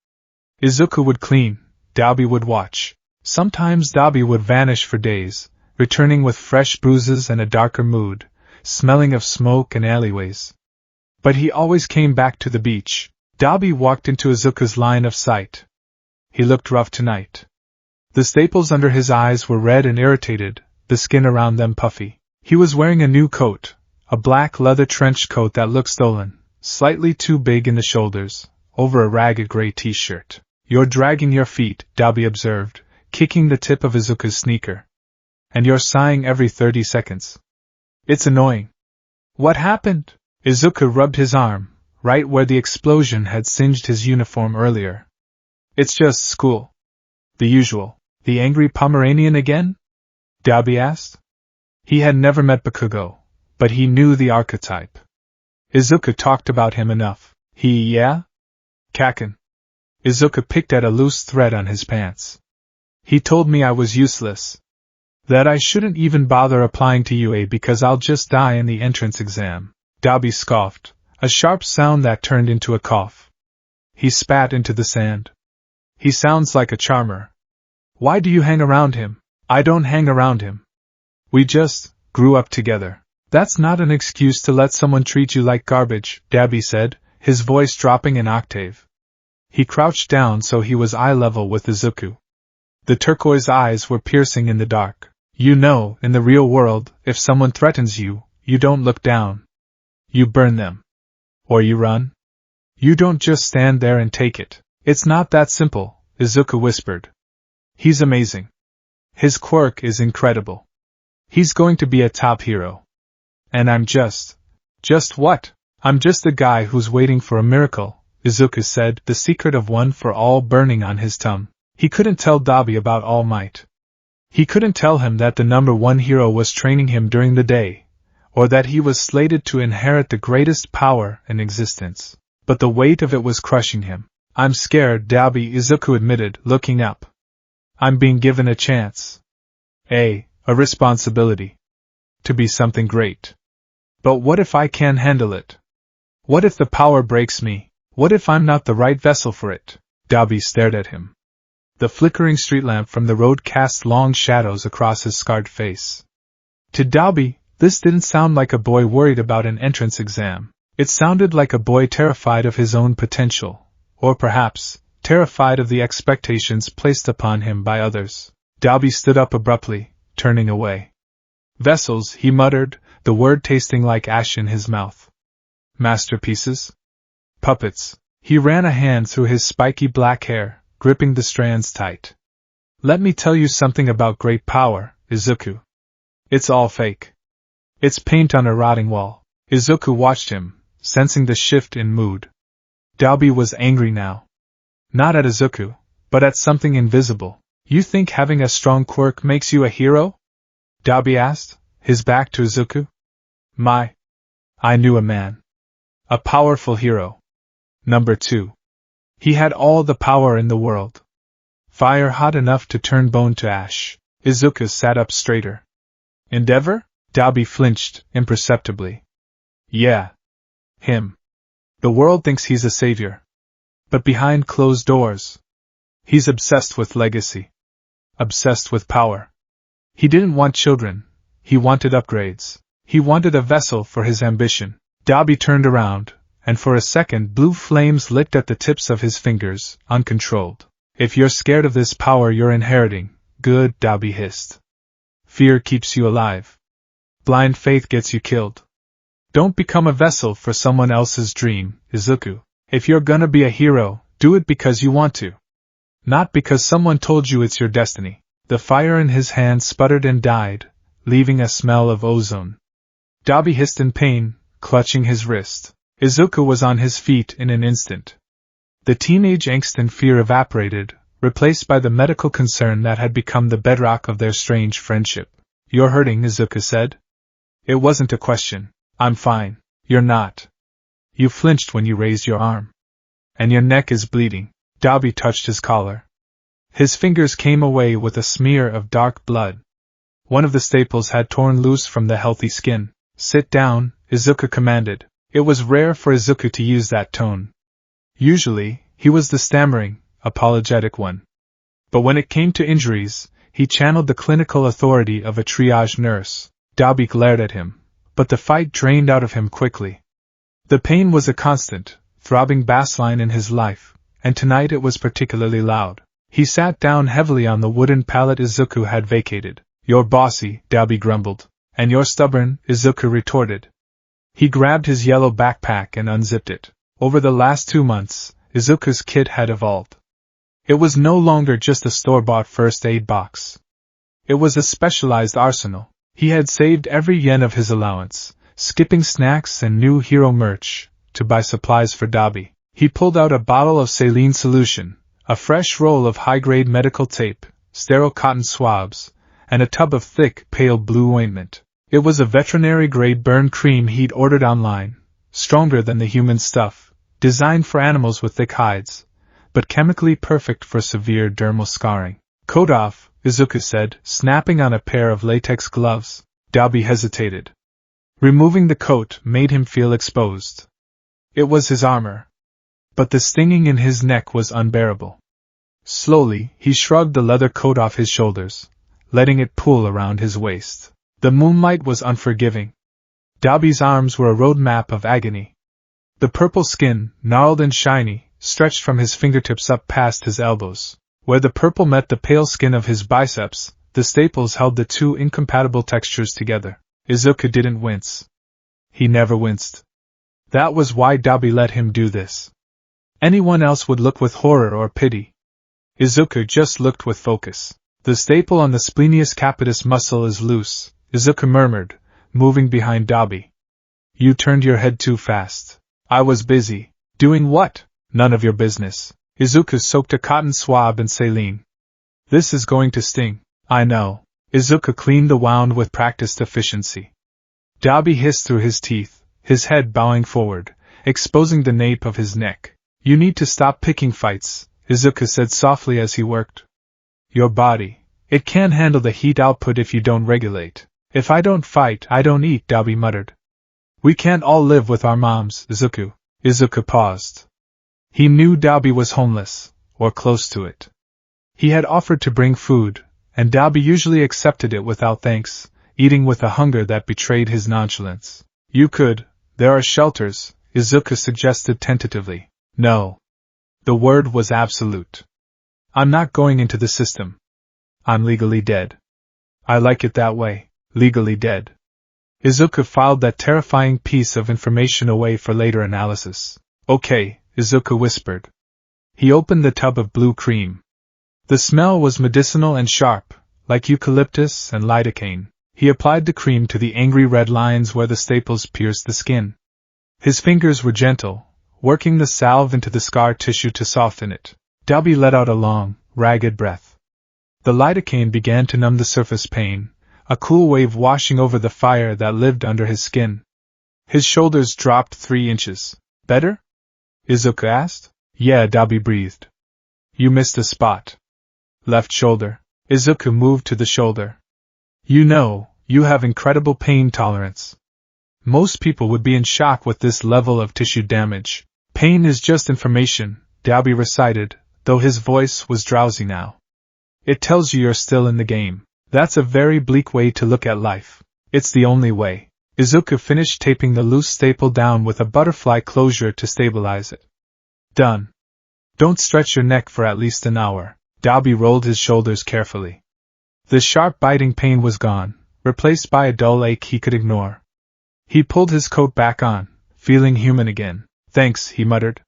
Izuku would clean, Dabi would watch. Sometimes Dabi would vanish for days, returning with fresh bruises and a darker mood, smelling of smoke and alleyways. But he always came back to the beach. Dabi walked into Izuku's line of sight. He looked rough tonight. The staples under his eyes were red and irritated, the skin around them puffy. He was wearing a new coat, a black leather trench coat that looked stolen, slightly too big in the shoulders, over a ragged gray t-shirt. "You're dragging your feet," Dabi observed, kicking the tip of Izuku's sneaker. "And you're sighing every 30 seconds. It's annoying." "What happened?" Izuku rubbed his arm, right where the explosion had singed his uniform earlier. "It's just school. The usual." "The angry Pomeranian again?" Dabi asked. He had never met Bakugo, but he knew the archetype. Izuku talked about him enough. Yeah? Kaken. Izuku picked at a loose thread on his pants. "He told me I was useless. That I shouldn't even bother applying to UA because I'll just die in the entrance exam." Dabi scoffed, a sharp sound that turned into a cough. He spat into the sand. "He sounds like a charmer. Why do you hang around him?" "I don't hang around him. We just grew up together." "That's not an excuse to let someone treat you like garbage," Dabi said, his voice dropping an octave. He crouched down so he was eye level with Izuku. The turquoise eyes were piercing in the dark. "You know, in the real world, if someone threatens you, you don't look down. You burn them. Or you run. You don't just stand there and take it." "It's not that simple," Izuku whispered. "He's amazing. His quirk is incredible. He's going to be a top hero. And I'm just what? I'm just a guy who's waiting for a miracle," Izuku said, the secret of one for all burning on his tongue. He couldn't tell Dabi about All Might. He couldn't tell him that the #1 hero was training him during the day, or that he was slated to inherit the greatest power in existence. But the weight of it was crushing him. "I'm scared," Dabi, Izuku admitted, looking up. "I'm being given a chance. A responsibility. To be something great. But what if I can't handle it? What if the power breaks me? What if I'm not the right vessel for it?" Dabi stared at him. The flickering street lamp from the road cast long shadows across his scarred face. To Dabi, this didn't sound like a boy worried about an entrance exam. It sounded like a boy terrified of his own potential, or perhaps, terrified of the expectations placed upon him by others. Dabi stood up abruptly, turning away. "Vessels," he muttered, the word tasting like ash in his mouth. "Masterpieces? Puppets." He ran a hand through his spiky black hair, gripping the strands tight. "Let me tell you something about great power, Izuku. It's all fake. It's paint on a rotting wall." Izuku watched him, sensing the shift in mood. Dabi was angry now. Not at Izuku, but at something invisible. "You think having a strong quirk makes you a hero?" Dabi asked, his back to Izuku. I knew a man. A powerful hero. #2. He had all the power in the world. Fire hot enough to turn bone to ash. Izuku sat up straighter. "Endeavor?" Dabi flinched, imperceptibly. "Yeah. Him. The world thinks he's a savior. But behind closed doors, he's obsessed with legacy. Obsessed with power. He didn't want children, he wanted upgrades. He wanted a vessel for his ambition." Dabi turned around, and for a second blue flames licked at the tips of his fingers, uncontrolled. "If you're scared of this power you're inheriting, good," Dabi hissed. "Fear keeps you alive. Blind faith gets you killed. Don't become a vessel for someone else's dream, Izuku." If you're gonna be a hero, do it because you want to. Not because someone told you it's your destiny. The fire in his hand sputtered and died, leaving a smell of ozone. Dabi hissed in pain, clutching his wrist. Izuku was on his feet in an instant. The teenage angst and fear evaporated, replaced by the medical concern that had become the bedrock of their strange friendship. You're hurting, Izuku said. It wasn't a question. I'm fine. You're not. You flinched when you raised your arm. And your neck is bleeding. Dabi touched his collar. His fingers came away with a smear of dark blood. One of the staples had torn loose from the healthy skin. Sit down, Izuku commanded. It was rare for Izuku to use that tone. Usually, he was the stammering, apologetic one. But when it came to injuries, he channeled the clinical authority of a triage nurse. Dabi glared at him, but the fight drained out of him quickly. The pain was a constant, throbbing bassline in his life, and tonight it was particularly loud. He sat down heavily on the wooden pallet Izuku had vacated. You're bossy, Dabi grumbled. And you're stubborn, Izuku retorted. He grabbed his yellow backpack and unzipped it. Over the last 2 months, Izuku's kit had evolved. It was no longer just a store-bought first aid box. It was a specialized arsenal. He had saved every yen of his allowance, skipping snacks and new hero merch, to buy supplies for Dabi. He pulled out a bottle of saline solution, a fresh roll of high-grade medical tape, sterile cotton swabs, and a tub of thick, pale blue ointment. It was a veterinary-grade burn cream he'd ordered online, stronger than the human stuff, designed for animals with thick hides, but chemically perfect for severe dermal scarring. Coat off, Izuku said, snapping on a pair of latex gloves. Dabi hesitated. Removing the coat made him feel exposed. It was his armor. But the stinging in his neck was unbearable. Slowly, he shrugged the leather coat off his shoulders, letting it pool around his waist. The moonlight was unforgiving. Dabi's arms were a road map of agony. The purple skin, gnarled and shiny, stretched from his fingertips up past his elbows. Where the purple met the pale skin of his biceps, the staples held the two incompatible textures together. Izuku didn't wince. He never winced. That was why Dabi let him do this. Anyone else would look with horror or pity. Izuku just looked with focus. The staple on the splenius capitis muscle is loose, Izuku murmured, moving behind Dabi. You turned your head too fast. I was busy. Doing what? None of your business. Izuku soaked a cotton swab in saline. This is going to sting. I know. Izuku cleaned the wound with practiced efficiency. Dabi hissed through his teeth, his head bowing forward, exposing the nape of his neck. You need to stop picking fights, Izuku said softly as he worked. Your body. It can't handle the heat output if you don't regulate. If I don't fight, I don't eat, Dabi muttered. We can't all live with our moms, Izuku. Izuku paused. He knew Dabi was homeless, or close to it. He had offered to bring food, and Dabi usually accepted it without thanks, eating with a hunger that betrayed his nonchalance. You could, there are shelters, Izuku suggested tentatively. No. The word was absolute. I'm not going into the system. I'm legally dead. I like it that way, legally dead. Izuku filed that terrifying piece of information away for later analysis. Okay, Izuku whispered. He opened the tub of blue cream. The smell was medicinal and sharp, like eucalyptus and lidocaine. He applied the cream to the angry red lines where the staples pierced the skin. His fingers were gentle, working the salve into the scar tissue to soften it. Dabi let out a long, ragged breath. The lidocaine began to numb the surface pain, a cool wave washing over the fire that lived under his skin. His shoulders dropped 3 inches. Better? Izuku asked. Yeah, Dabi breathed. You missed a spot. Left shoulder. Izuku moved to the shoulder. You know, you have incredible pain tolerance. Most people would be in shock with this level of tissue damage. Pain is just information, Dabi recited, though his voice was drowsy now. It tells you you're still in the game. That's a very bleak way to look at life. It's the only way. Izuku finished taping the loose staple down with a butterfly closure to stabilize it. Done. Don't stretch your neck for at least an hour. Dabi rolled his shoulders carefully. The sharp biting pain was gone, replaced by a dull ache he could ignore. He pulled his coat back on, feeling human again. Thanks, he muttered.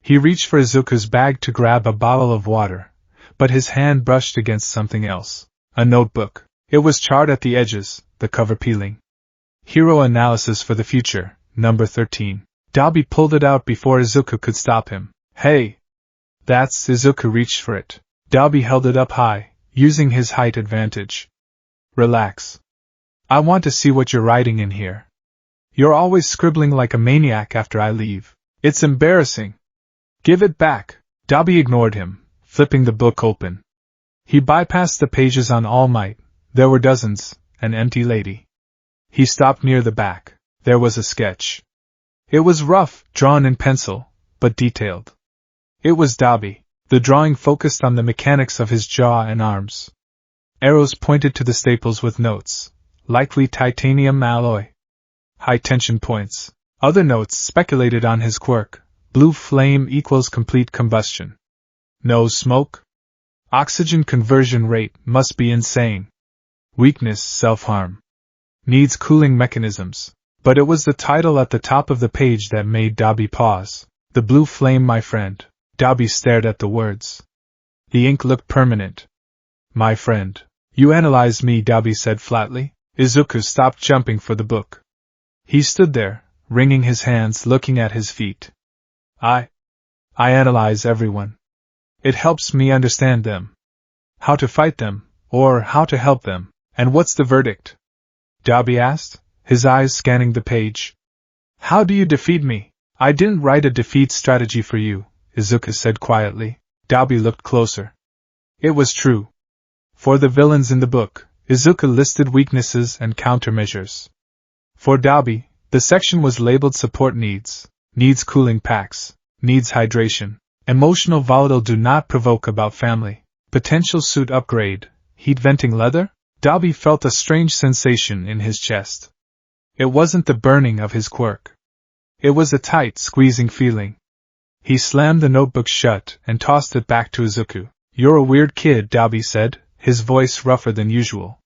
He reached for Izuku's bag to grab a bottle of water, but his hand brushed against something else. A notebook. It was charred at the edges, the cover peeling. Hero Analysis for the Future, number 13. Dabi pulled it out before Izuku could stop him. Hey! That's. Izuku reached for it. Dabi held it up high, using his height advantage. Relax. I want to see what you're writing in here. You're always scribbling like a maniac after I leave. It's embarrassing. Give it back. Dabi ignored him, flipping the book open. He bypassed the pages on All Might. There were dozens, an empty lady. He stopped near the back. There was a sketch. It was rough, drawn in pencil, but detailed. It was Dabi. The drawing focused on the mechanics of his jaw and arms. Arrows pointed to the staples with notes, likely titanium alloy. High tension points. Other notes speculated on his quirk. Blue flame equals complete combustion. No smoke? Oxygen conversion rate must be insane. Weakness, self-harm. Needs cooling mechanisms. But it was the title at the top of the page that made Dabi pause. The blue flame, my friend. Dabi stared at the words. The ink looked permanent. My friend. You analyzed me, Dabi said flatly. Izuku stopped jumping for the book. He stood there, wringing his hands, looking at his feet. I analyze everyone. It helps me understand them. How to fight them, or how to help them. And what's the verdict? Dabi asked, his eyes scanning the page. How do you defeat me? I didn't write a defeat strategy for you, Izuku said quietly. Dabi looked closer. It was true. For the villains in the book, Izuku listed weaknesses and countermeasures. For Dabi, the section was labeled support needs, needs cooling packs, needs hydration, emotional volatile do not provoke about family, potential suit upgrade, heat venting leather? Dabi felt a strange sensation in his chest. It wasn't the burning of his quirk. It was a tight, squeezing feeling. He slammed the notebook shut and tossed it back to Izuku. You're a weird kid, Dabi said, his voice rougher than usual.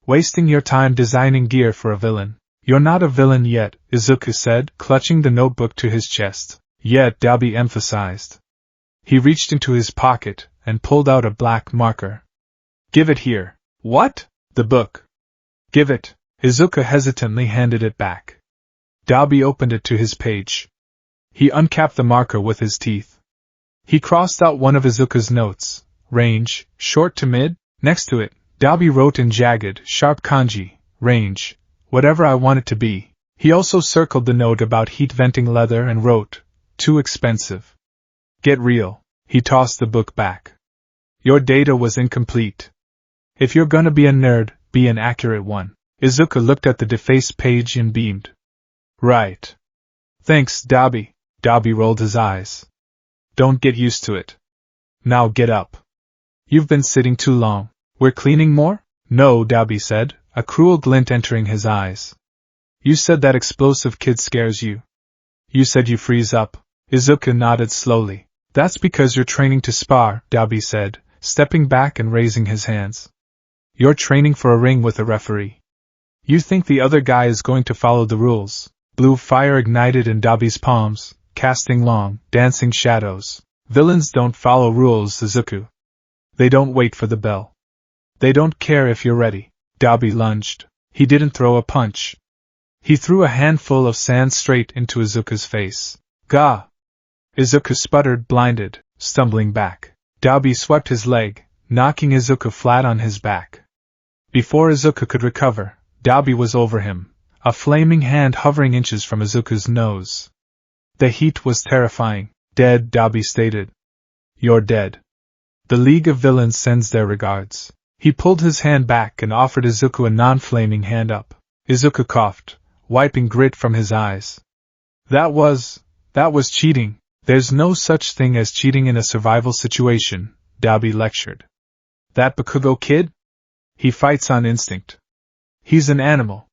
Wasting your time designing gear for a villain. You're not a villain yet, Izuku said, clutching the notebook to his chest. Yet, Dabi emphasized. He reached into his pocket and pulled out a black marker. Give it here. What? The book. Give it. Izuku hesitantly handed it back. Dabi opened it to his page. He uncapped the marker with his teeth. He crossed out one of Izuku's notes, range, short to mid. Next to it, Dabi wrote in jagged, sharp kanji, range, whatever I want it to be. He also circled the note about heat venting leather and wrote, too expensive. Get real. He tossed the book back. Your data was incomplete. If you're gonna be a nerd, be an accurate one. Izuku looked at the defaced page and beamed. Right. Thanks, Dabi. Dabi rolled his eyes. Don't get used to it. Now get up. You've been sitting too long. We're cleaning more? No, Dabi said, a cruel glint entering his eyes. You said that explosive kid scares you. You said you freeze up. Izuku nodded slowly. That's because you're training to spar, Dabi said, stepping back and raising his hands. You're training for a ring with a referee. You think the other guy is going to follow the rules. Blue fire ignited in Dabi's palms, casting long, dancing shadows. Villains don't follow rules, Izuku. They don't wait for the bell. They don't care if you're ready. Dabi lunged. He didn't throw a punch. He threw a handful of sand straight into Izuku's face. Gah! Izuku sputtered, blinded, stumbling back. Dabi swept his leg, knocking Izuku flat on his back. Before Izuku could recover, Dabi was over him, a flaming hand hovering inches from Izuku's nose. The heat was terrifying. Dead, Dabi stated. You're dead. The League of Villains sends their regards. He pulled his hand back and offered Izuku a non-flaming hand up. Izuku coughed, wiping grit from his eyes. That was cheating. There's no such thing as cheating in a survival situation, Dabi lectured. That Bakugo kid? He fights on instinct. He's an animal.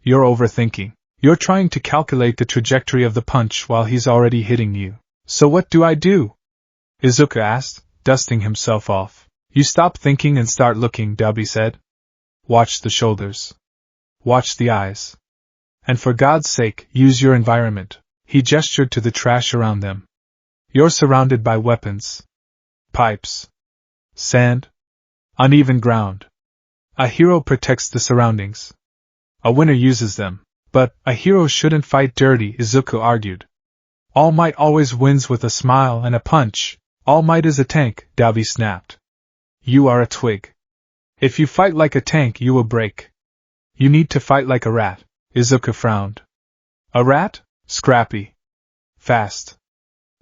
You're overthinking. You're trying to calculate the trajectory of the punch while he's already hitting you. So what do I do? Izuku asked, dusting himself off. You stop thinking and start looking, Dabi said. Watch the shoulders. Watch the eyes. And for God's sake, use your environment. He gestured to the trash around them. You're surrounded by weapons. Pipes. Sand. Uneven ground. A hero protects the surroundings. A winner uses them. But a hero shouldn't fight dirty, Izuku argued. All Might always wins with a smile and a punch. All Might is a tank, Dabi snapped. You are a twig. If you fight like a tank, you will break. You need to fight like a rat, Izuku frowned. A rat? Scrappy. Fast.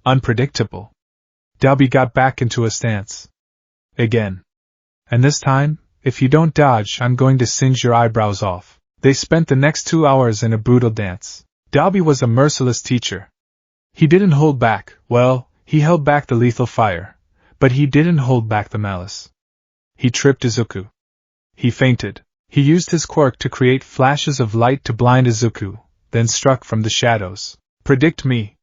Unpredictable. Dabi got back into a stance. Again. And this time, if you don't dodge, I'm going to singe your eyebrows off. They spent the next 2 hours in a brutal dance. Dabi was a merciless teacher. He didn't hold back, well, he held back the lethal fire, but he didn't hold back the malice. He tripped Izuku. He fainted. He used his quirk to create flashes of light to blind Izuku, then struck from the shadows. Predict me!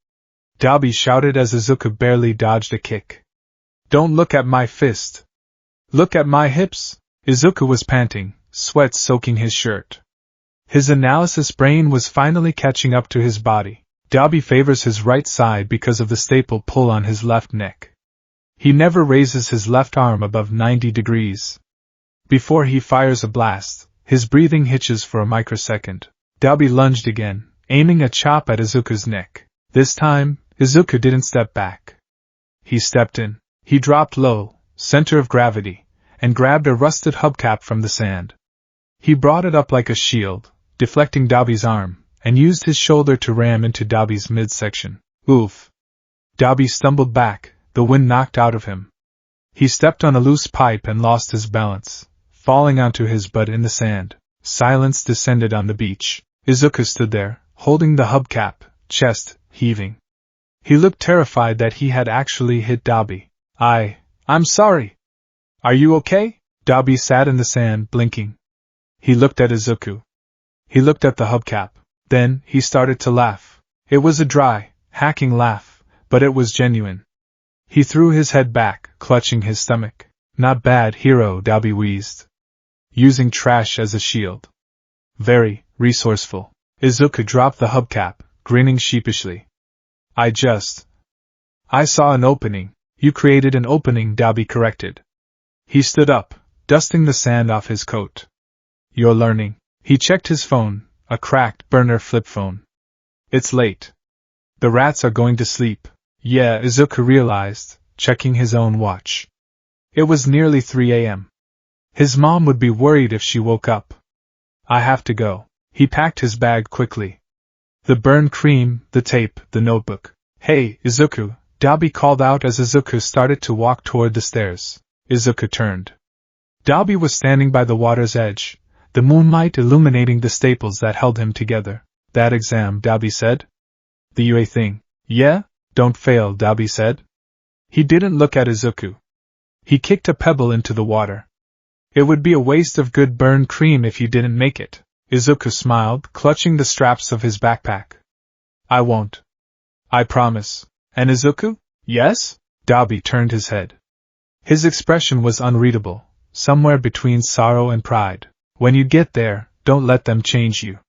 Dabi shouted as Izuku barely dodged a kick. Don't look at my fist. Look at my hips! Izuku was panting, sweat soaking his shirt. His analysis brain was finally catching up to his body. Dabi favors his right side because of the staple pull on his left neck. He never raises his left arm above 90 degrees. Before he fires a blast, his breathing hitches for a microsecond. Dabi lunged again, aiming a chop at Izuku's neck. This time, Izuku didn't step back. He stepped in. He dropped low, center of gravity, and grabbed a rusted hubcap from the sand. He brought it up like a shield, deflecting Dabi's arm, and used his shoulder to ram into Dabi's midsection. Oof! Dabi stumbled back, the wind knocked out of him. He stepped on a loose pipe and lost his balance, falling onto his butt in the sand. Silence descended on the beach. Izuku stood there, holding the hubcap, chest heaving. He looked terrified that he had actually hit Dabi. I'm sorry. Are you okay? Dabi sat in the sand, blinking. He looked at Izuku. He looked at the hubcap. Then, he started to laugh. It was a dry, hacking laugh, but it was genuine. He threw his head back, clutching his stomach. Not bad, hero, Dabi wheezed. Using trash as a shield. Very resourceful. Izuku dropped the hubcap, grinning sheepishly. I saw an opening. You created an opening, Dabi corrected. He stood up, dusting the sand off his coat. You're learning. He checked his phone, a cracked burner flip phone. It's late. The rats are going to sleep. Yeah, Izuku realized, checking his own watch. It was nearly 3 a.m. His mom would be worried if she woke up. I have to go. He packed his bag quickly. The burn cream, the tape, the notebook. Hey, Izuku, Dabi called out as Izuku started to walk toward the stairs. Izuku turned. Dabi was standing by the water's edge, the moonlight illuminating the staples that held him together. That exam, Dabi said. The UA thing. Yeah? Don't fail, Dabi said. He didn't look at Izuku. He kicked a pebble into the water. It would be a waste of good burn cream if you didn't make it. Izuku smiled, clutching the straps of his backpack. I won't. I promise. And Izuku? Yes? Dabi turned his head. His expression was unreadable, somewhere between sorrow and pride. When you get there, don't let them change you.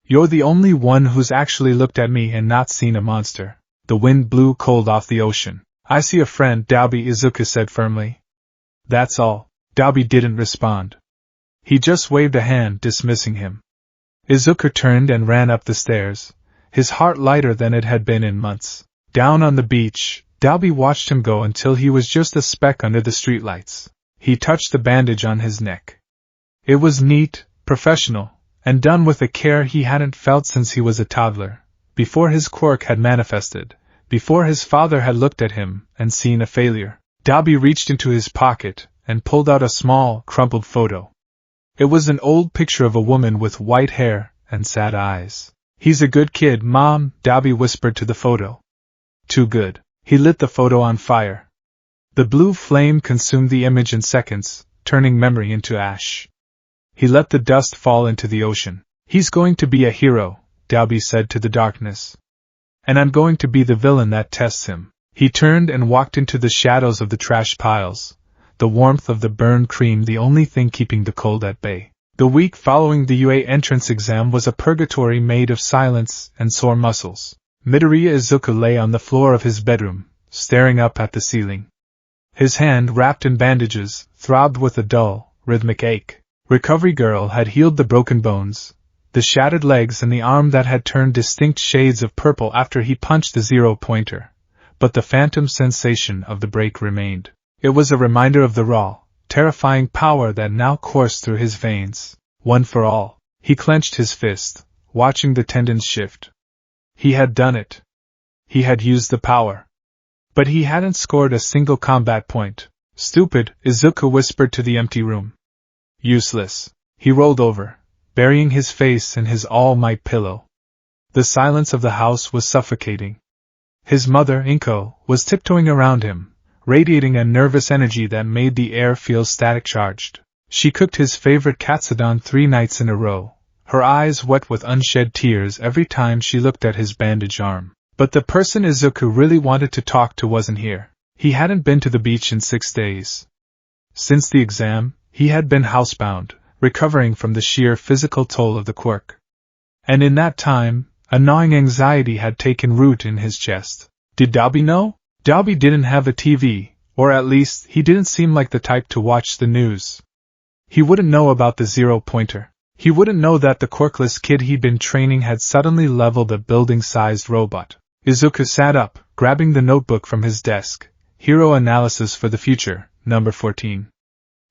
You're the only one who's actually looked at me and not seen a monster. The wind blew cold off the ocean. I see a friend, Dabi, Izuku said firmly. That's all. Dabi didn't respond. He just waved a hand, dismissing him. Izuku turned and ran up the stairs, his heart lighter than it had been in months. Down on the beach, Dabi watched him go until he was just a speck under the streetlights. He touched the bandage on his neck. It was neat, professional, and done with a care he hadn't felt since he was a toddler, before his quirk had manifested, before his father had looked at him and seen a failure. Dabi reached into his pocket and pulled out a small, crumpled photo. It was an old picture of a woman with white hair and sad eyes. He's a good kid, Mom, Dabi whispered to the photo. Too good. He lit the photo on fire. The blue flame consumed the image in seconds, turning memory into ash. He let the dust fall into the ocean. He's going to be a hero, Dabi said to the darkness. And I'm going to be the villain that tests him. He turned and walked into the shadows of the trash piles, the warmth of the burn cream the only thing keeping the cold at bay. The week following the UA entrance exam was a purgatory made of silence and sore muscles. Midoriya Izuku lay on the floor of his bedroom, staring up at the ceiling. His hand, wrapped in bandages, throbbed with a dull, rhythmic ache. Recovery girl had healed the broken bones, the shattered legs and the arm that had turned distinct shades of purple after he punched the 0-pointer. But the phantom sensation of the break remained. It was a reminder of the raw, terrifying power that now coursed through his veins. One for all. He clenched his fist, watching the tendons shift. He had done it. He had used the power. But he hadn't scored a single combat point. Stupid, Izuku whispered to the empty room. Useless. He rolled over, burying his face in his all-might pillow. The silence of the house was suffocating. His mother, Inko, was tiptoeing around him, radiating a nervous energy that made the air feel static-charged. She cooked his favorite katsudon 3 nights in a row, her eyes wet with unshed tears every time she looked at his bandaged arm. But the person Izuku really wanted to talk to wasn't here. He hadn't been to the beach in 6 days. Since the exam, he had been housebound, recovering from the sheer physical toll of the quirk. And in that time, a gnawing anxiety had taken root in his chest. Did Dabi know? Dabi didn't have a TV, or at least, he didn't seem like the type to watch the news. He wouldn't know about the 0-pointer. He wouldn't know that the quirkless kid he'd been training had suddenly leveled a building-sized robot. Izuku sat up, grabbing the notebook from his desk. Hero Analysis for the Future, number 14.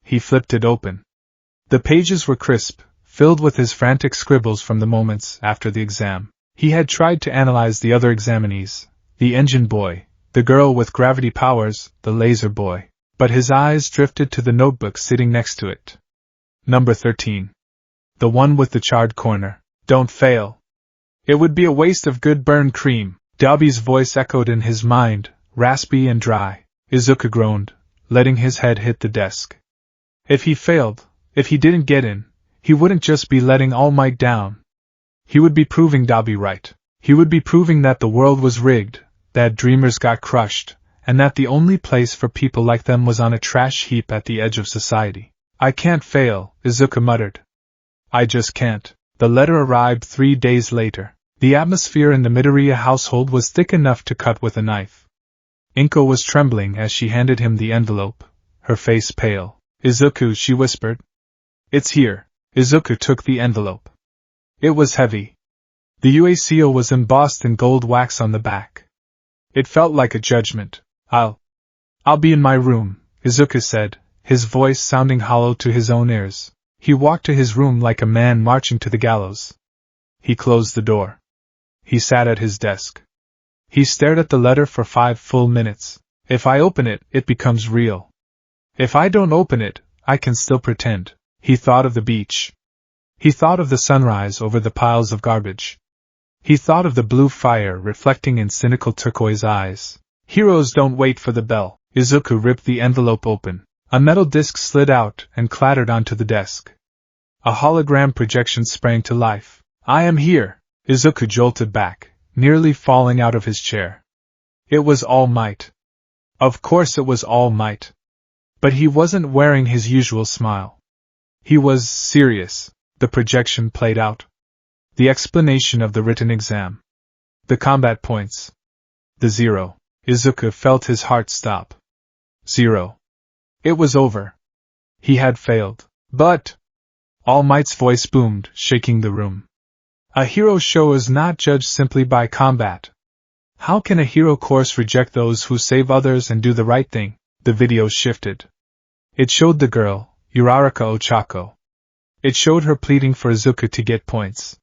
He flipped it open. The pages were crisp, filled with his frantic scribbles from the moments after the exam. He had tried to analyze the other examinees, the engine boy, the girl with gravity powers, the laser boy. But his eyes drifted to the notebook sitting next to it. Number 13. The one with the charred corner. Don't fail. It would be a waste of good burn cream. Dabi's voice echoed in his mind, raspy and dry. Izuku groaned, letting his head hit the desk. If he failed, if he didn't get in, he wouldn't just be letting All Might down. He would be proving Dabi right. He would be proving that the world was rigged, that dreamers got crushed, and that the only place for people like them was on a trash heap at the edge of society. I can't fail, Izuku muttered. I just can't. The letter arrived 3 days later. The atmosphere in the Midoriya household was thick enough to cut with a knife. Inko was trembling as she handed him the envelope, her face pale. Izuku, she whispered. It's here. Izuku took the envelope. It was heavy. The UA seal was embossed in gold wax on the back. It felt like a judgment. I'll be in my room, Izuku said, his voice sounding hollow to his own ears. He walked to his room like a man marching to the gallows. He closed the door. He sat at his desk. He stared at the letter for 5 full minutes. If I open it, it becomes real. If I don't open it, I can still pretend. He thought of the beach. He thought of the sunrise over the piles of garbage. He thought of the blue fire reflecting in cynical turquoise eyes. Heroes don't wait for the bell. Izuku ripped the envelope open. A metal disc slid out and clattered onto the desk. A hologram projection sprang to life. I am here. Izuku jolted back, nearly falling out of his chair. It was All Might. Of course it was All Might. But he wasn't wearing his usual smile. He was serious. The projection played out. The explanation of the written exam. The combat points. The 0. Izuku felt his heart stop. 0. It was over. He had failed. But All Might's voice boomed, shaking the room. A hero show is not judged simply by combat. How can a hero course reject those who save others and do the right thing? The video shifted. It showed the girl, Uraraka Ochako. It showed her pleading for Izuku to get points.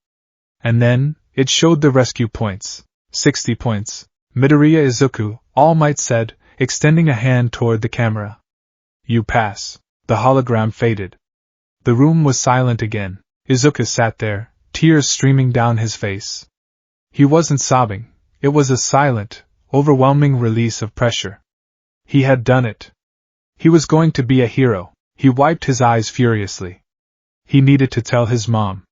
And then, it showed the rescue points. 60 points. Midoriya Izuku, All Might said, extending a hand toward the camera. You pass. The hologram faded. The room was silent again. Izuku sat there, tears streaming down his face. He wasn't sobbing. It was a silent, overwhelming release of pressure. He had done it. He was going to be a hero. He wiped his eyes furiously. He needed to tell his mom.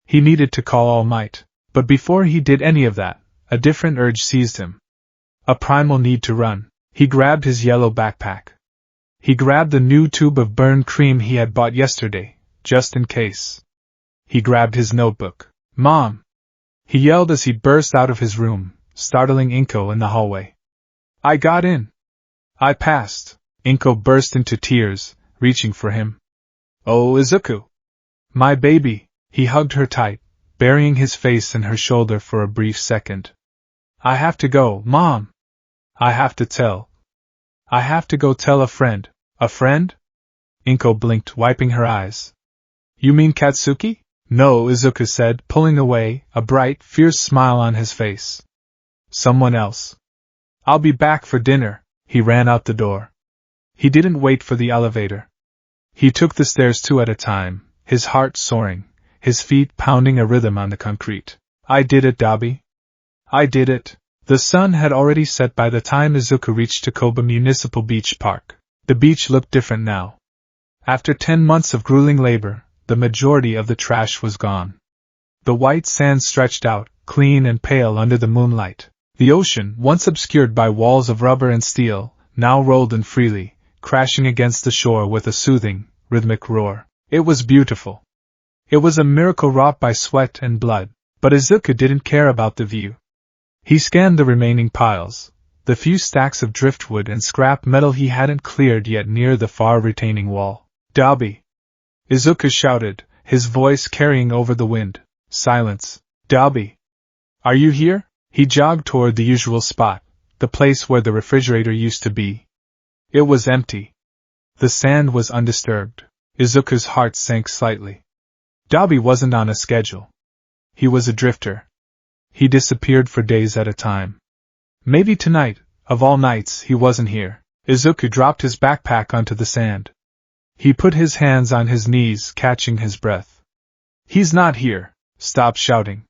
He needed to call All Might. But before he did any of that, a different urge seized him. A primal need to run. He grabbed his yellow backpack. He grabbed the new tube of burn cream he had bought yesterday, just in case. He grabbed his notebook. Mom! He yelled as he burst out of his room, startling Inko in the hallway. I got in. I passed. Inko burst into tears, reaching for him. Oh, Izuku! My baby! He hugged her tight, burying his face in her shoulder for a brief second. I have to go, Mom! I have to go tell a friend. A friend? Inko blinked, wiping her eyes. You mean Katsuki? No, Izuku said, pulling away, a bright, fierce smile on his face. Someone else. I'll be back for dinner. He ran out the door. He didn't wait for the elevator. He took the stairs two at a time, his heart soaring, his feet pounding a rhythm on the concrete. I did it, Dabi. I did it. The sun had already set by the time Izuku reached Takoba Municipal Beach Park. The beach looked different now. After 10 months of grueling labor, the majority of the trash was gone. The white sand stretched out, clean and pale under the moonlight. The ocean, once obscured by walls of rubber and steel, now rolled in freely, crashing against the shore with a soothing, rhythmic roar. It was beautiful. It was a miracle wrought by sweat and blood, but Izuku didn't care about the view. He scanned the remaining piles, the few stacks of driftwood and scrap metal he hadn't cleared yet near the far retaining wall. Dabi! Izuku shouted, his voice carrying over the wind. Silence. Dabi! Are you here? He jogged toward the usual spot, the place where the refrigerator used to be. It was empty. The sand was undisturbed. Izuku's heart sank slightly. Dabi wasn't on a schedule. He was a drifter. He disappeared for days at a time. Maybe tonight, of all nights, he wasn't here. Izuku dropped his backpack onto the sand. He put his hands on his knees, catching his breath. He's not here. Stop shouting.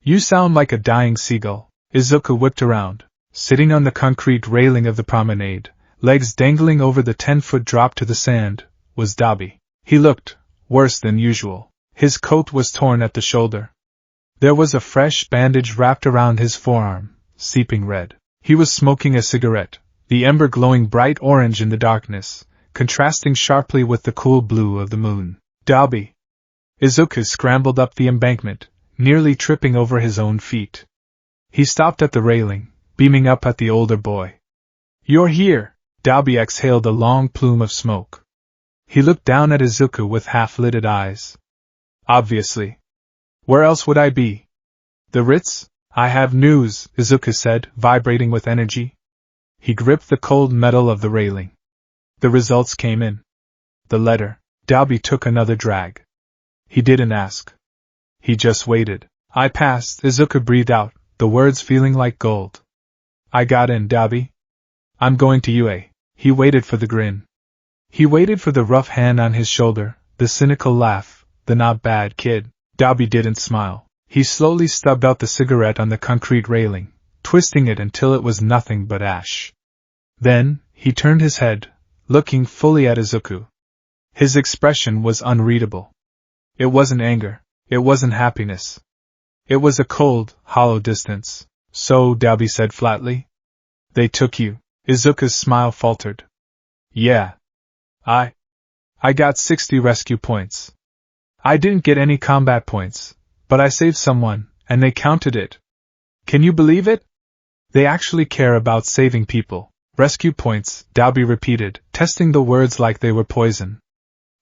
You sound like a dying seagull. Izuku whipped around, sitting on the concrete railing of the promenade, legs dangling over the 10-foot drop to the sand, was Dabi. He looked worse than usual. His coat was torn at the shoulder. There was a fresh bandage wrapped around his forearm, seeping red. He was smoking a cigarette, the ember glowing bright orange in the darkness, contrasting sharply with the cool blue of the moon. Dabi! Izuku scrambled up the embankment, nearly tripping over his own feet. He stopped at the railing, beaming up at the older boy. You're here! Dabi exhaled a long plume of smoke. He looked down at Izuku with half-lidded eyes. Obviously. Where else would I be? The Ritz? I have news, Izuku said, vibrating with energy. He gripped the cold metal of the railing. The results came in. The letter. Dabi took another drag. He didn't ask. He just waited. I passed, Izuku breathed out, the words feeling like gold. I got in, Dabi. I'm going to UA. He waited for the grin. He waited for the rough hand on his shoulder, the cynical laugh, the not bad kid. Dabi didn't smile. He slowly stubbed out the cigarette on the concrete railing, twisting it until it was nothing but ash. Then, he turned his head, looking fully at Izuku. His expression was unreadable. It wasn't anger. It wasn't happiness. It was a cold, hollow distance. So, Dabi said flatly. They took you. Izuku's smile faltered. Yeah. I got 60 rescue points. I didn't get any combat points, but I saved someone, and they counted it. Can you believe it? They actually care about saving people. Rescue points, Dabi repeated, testing the words like they were poison.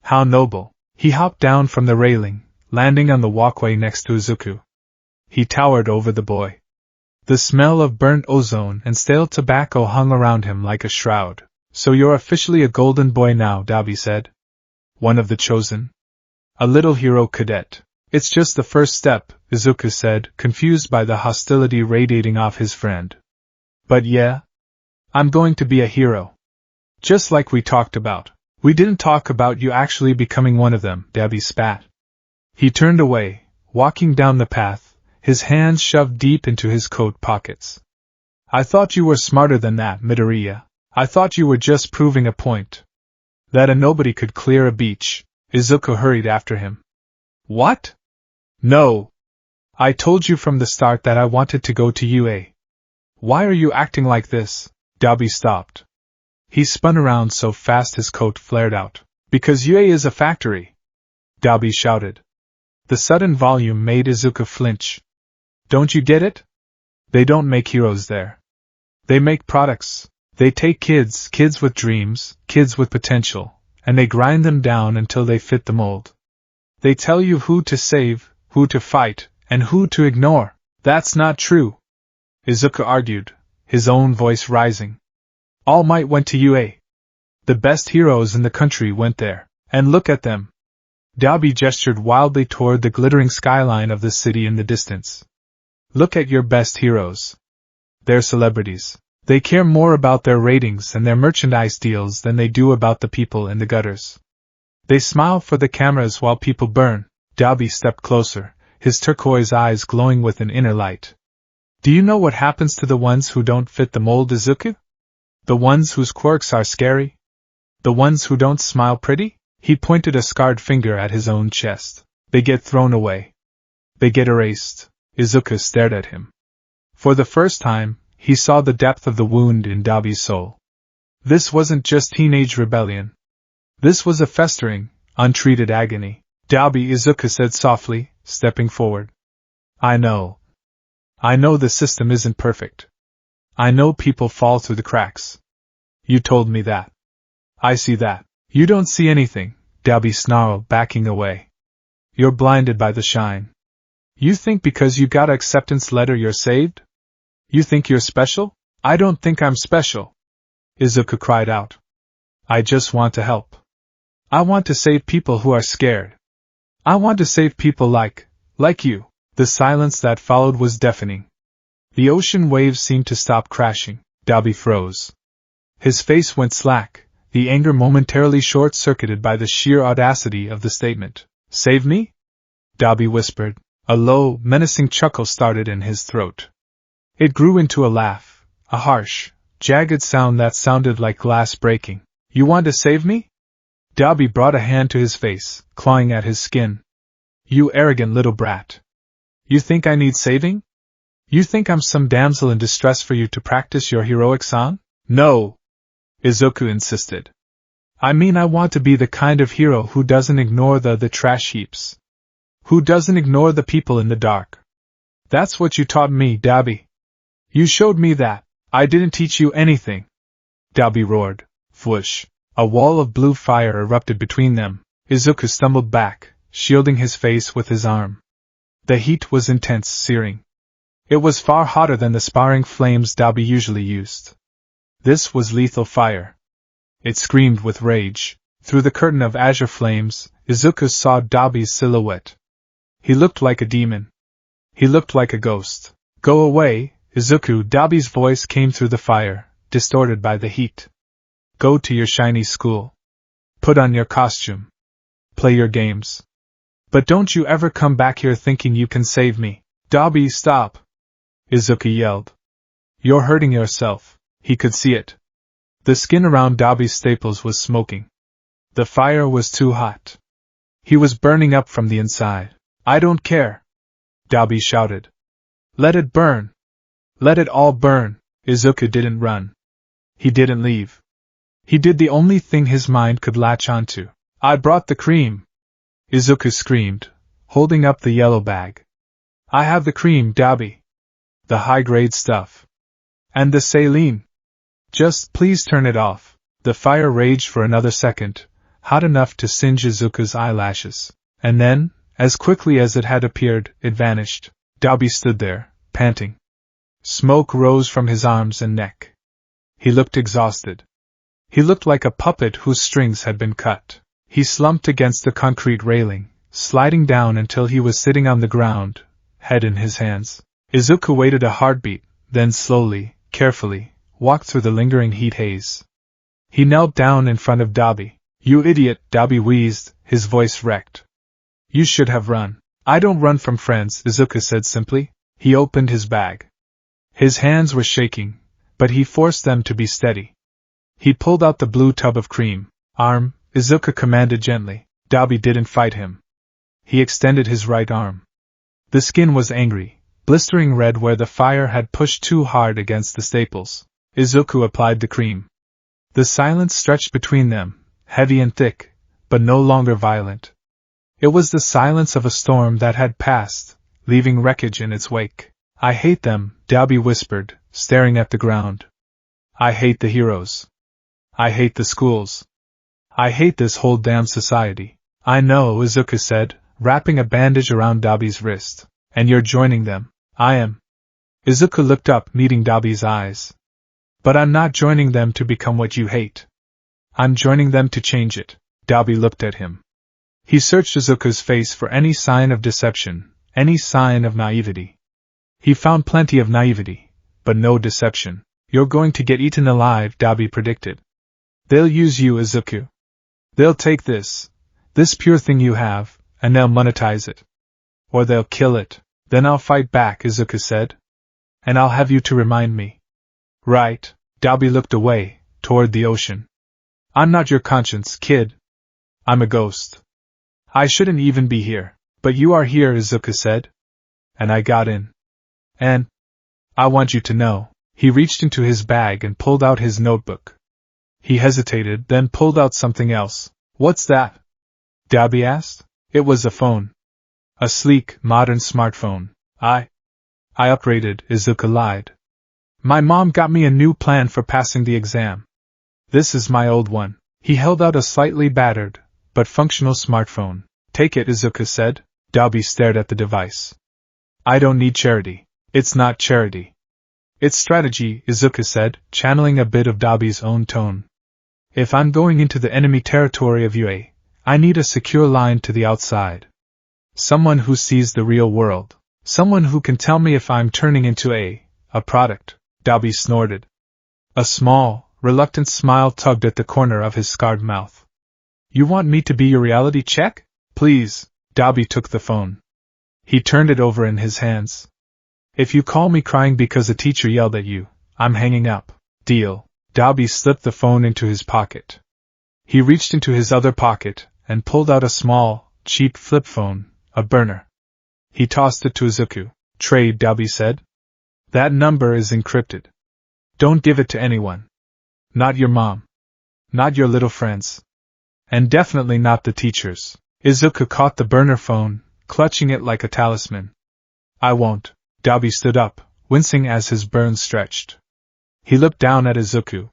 How noble. He hopped down from the railing, landing on the walkway next to Izuku. He towered over the boy. The smell of burnt ozone and stale tobacco hung around him like a shroud. So you're officially a golden boy now, Dabi said. One of the chosen? A little hero cadet. It's just the first step, Izuku said, confused by the hostility radiating off his friend. But yeah? I'm going to be a hero. Just like we talked about. We didn't talk about you actually becoming one of them, Dabi spat. He turned away, walking down the path, his hands shoved deep into his coat pockets. I thought you were smarter than that, Midoriya. I thought you were just proving a point. That a nobody could clear a beach. Izuku hurried after him. What? No. I told you from the start that I wanted to go to UA. Why are you acting like this? Dabi stopped. He spun around so fast his coat flared out. Because UA is a factory. Dabi shouted. The sudden volume made Izuku flinch. Don't you get it? They don't make heroes there. They make products. They take kids with dreams, kids with potential, and they grind them down until they fit the mold. They tell you who to save, who to fight, and who to ignore. That's not true, Izuku argued, his own voice rising. All Might went to UA. The best heroes in the country went there, and look at them. Dabi gestured wildly toward the glittering skyline of the city in the distance. Look at your best heroes. They're celebrities. They care more about their ratings and their merchandise deals than they do about the people in the gutters. They smile for the cameras while people burn. Dabi stepped closer, his turquoise eyes glowing with an inner light. Do you know what happens to the ones who don't fit the mold, Izuku? The ones whose quirks are scary? The ones who don't smile pretty? He pointed a scarred finger at his own chest. They get thrown away. They get erased. Izuku stared at him. For the first time, he saw the depth of the wound in Dabi's soul. This wasn't just teenage rebellion. This was a festering, untreated agony. Dabi, Izuku said softly, stepping forward. I know. I know the system isn't perfect. I know people fall through the cracks. You told me that. I see that. You don't see anything, Dabi snarled, backing away. You're blinded by the shine. You think because you got an acceptance letter you're saved? You think you're special? I don't think I'm special, Izuku cried out. I just want to help. I want to save people who are scared. I want to save people like you. The silence that followed was deafening. The ocean waves seemed to stop crashing. Dabi froze. His face went slack, the anger momentarily short-circuited by the sheer audacity of the statement. Save me? Dabi whispered. A low, menacing chuckle started in his throat. It grew into a laugh, a harsh, jagged sound that sounded like glass breaking. You want to save me? Dabi brought a hand to his face, clawing at his skin. You arrogant little brat. You think I need saving? You think I'm some damsel in distress for you to practice your heroic song? No, Izuku insisted. I mean, I want to be the kind of hero who doesn't ignore the trash heaps. Who doesn't ignore the people in the dark. That's what you taught me, Dabi. You showed me that. I didn't teach you anything. Dabi roared. Whoosh. A wall of blue fire erupted between them. Izuku stumbled back, shielding his face with his arm. The heat was intense, searing. It was far hotter than the sparring flames Dabi usually used. This was lethal fire. It screamed with rage. Through the curtain of azure flames, Izuku saw Dabi's silhouette. He looked like a demon. He looked like a ghost. Go away, Izuku. Dabi's voice came through the fire, distorted by the heat. Go to your shiny school. Put on your costume. Play your games. But don't you ever come back here thinking you can save me. Dabi, stop! Izuku yelled. You're hurting yourself. He could see it. The skin around Dabi's staples was smoking. The fire was too hot. He was burning up from the inside. I don't care, Dabi shouted. Let it burn. Let it all burn. Izuku didn't run. He didn't leave. He did the only thing his mind could latch onto. I brought the cream, Izuku screamed, holding up the yellow bag. I have the cream, Dabi. The high-grade stuff. And the saline. Just please turn it off. The fire raged for another second, hot enough to singe Izuku's eyelashes. And then, as quickly as it had appeared, it vanished. Dabi stood there, panting. Smoke rose from his arms and neck. He looked exhausted. He looked like a puppet whose strings had been cut. He slumped against the concrete railing, sliding down until he was sitting on the ground, head in his hands. Izuku waited a heartbeat, then slowly, carefully, walked through the lingering heat haze. He knelt down in front of Dabi. You idiot, Dabi wheezed, his voice wrecked. You should have run. I don't run from friends, Izuku said simply. He opened his bag. His hands were shaking, but he forced them to be steady. He pulled out the blue tub of cream. Arm, Izuku commanded gently. Dabi didn't fight him. He extended his right arm. The skin was angry, blistering red where the fire had pushed too hard against the staples. Izuku applied the cream. The silence stretched between them, heavy and thick, but no longer violent. It was the silence of a storm that had passed, leaving wreckage in its wake. I hate them, Dabi whispered, staring at the ground. I hate the heroes. I hate the schools. I hate this whole damn society. I know, Izuku said, wrapping a bandage around Dabi's wrist. And you're joining them. I am. Izuku looked up, meeting Dabi's eyes. But I'm not joining them to become what you hate. I'm joining them to change it. Dabi looked at him. He searched Izuku's face for any sign of deception, any sign of naivety. He found plenty of naivety, but no deception. You're going to get eaten alive, Dabi predicted. They'll use you, Izuku. They'll take this pure thing you have, and they'll monetize it. Or they'll kill it. Then I'll fight back, Izuku said. And I'll have you to remind me. Right. Dabi looked away, toward the ocean. I'm not your conscience, kid. I'm a ghost. I shouldn't even be here. But you are here, Izuku said. And I got in. And I want you to know. He reached into his bag and pulled out his notebook. He hesitated, then pulled out something else. What's that? Dabi asked. It was a phone. A sleek, modern smartphone. I upgraded, Izuku lied. My mom got me a new plan for passing the exam. This is my old one. He held out a slightly battered, but functional smartphone. Take it, Izuku said. Dabi stared at the device. I don't need charity. It's not charity. It's strategy, Izuku said, channeling a bit of Dabi's own tone. If I'm going into the enemy territory of UA, I need a secure line to the outside. Someone who sees the real world. Someone who can tell me if I'm turning into a product. Dabi snorted. A small, reluctant smile tugged at the corner of his scarred mouth. You want me to be your reality check? Please. Dabi took the phone. He turned it over in his hands. If you call me crying because a teacher yelled at you, I'm hanging up. Deal. Dabi slipped the phone into his pocket. He reached into his other pocket and pulled out a small, cheap flip phone, a burner. He tossed it to Izuku. Trade, Dabi said. That number is encrypted. Don't give it to anyone. Not your mom. Not your little friends. And definitely not the teachers. Izuku caught the burner phone, clutching it like a talisman. I won't. Dabi stood up, wincing as his burns stretched. He looked down at Izuku.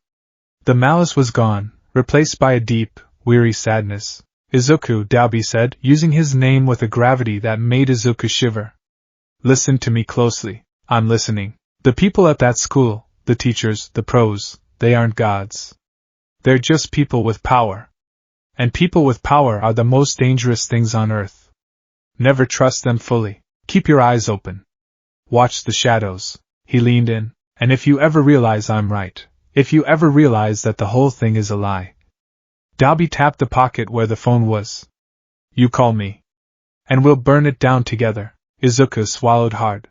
The malice was gone, replaced by a deep, weary sadness. Izuku, Dabi said, using his name with a gravity that made Izuku shiver. Listen to me closely. I'm listening. The people at that school, the teachers, the pros, they aren't gods. They're just people with power. And people with power are the most dangerous things on earth. Never trust them fully. Keep your eyes open. Watch the shadows. He leaned in. And if you ever realize I'm right, if you ever realize that the whole thing is a lie. Dabi tapped the pocket where the phone was. You call me. And we'll burn it down together. Izuku swallowed hard.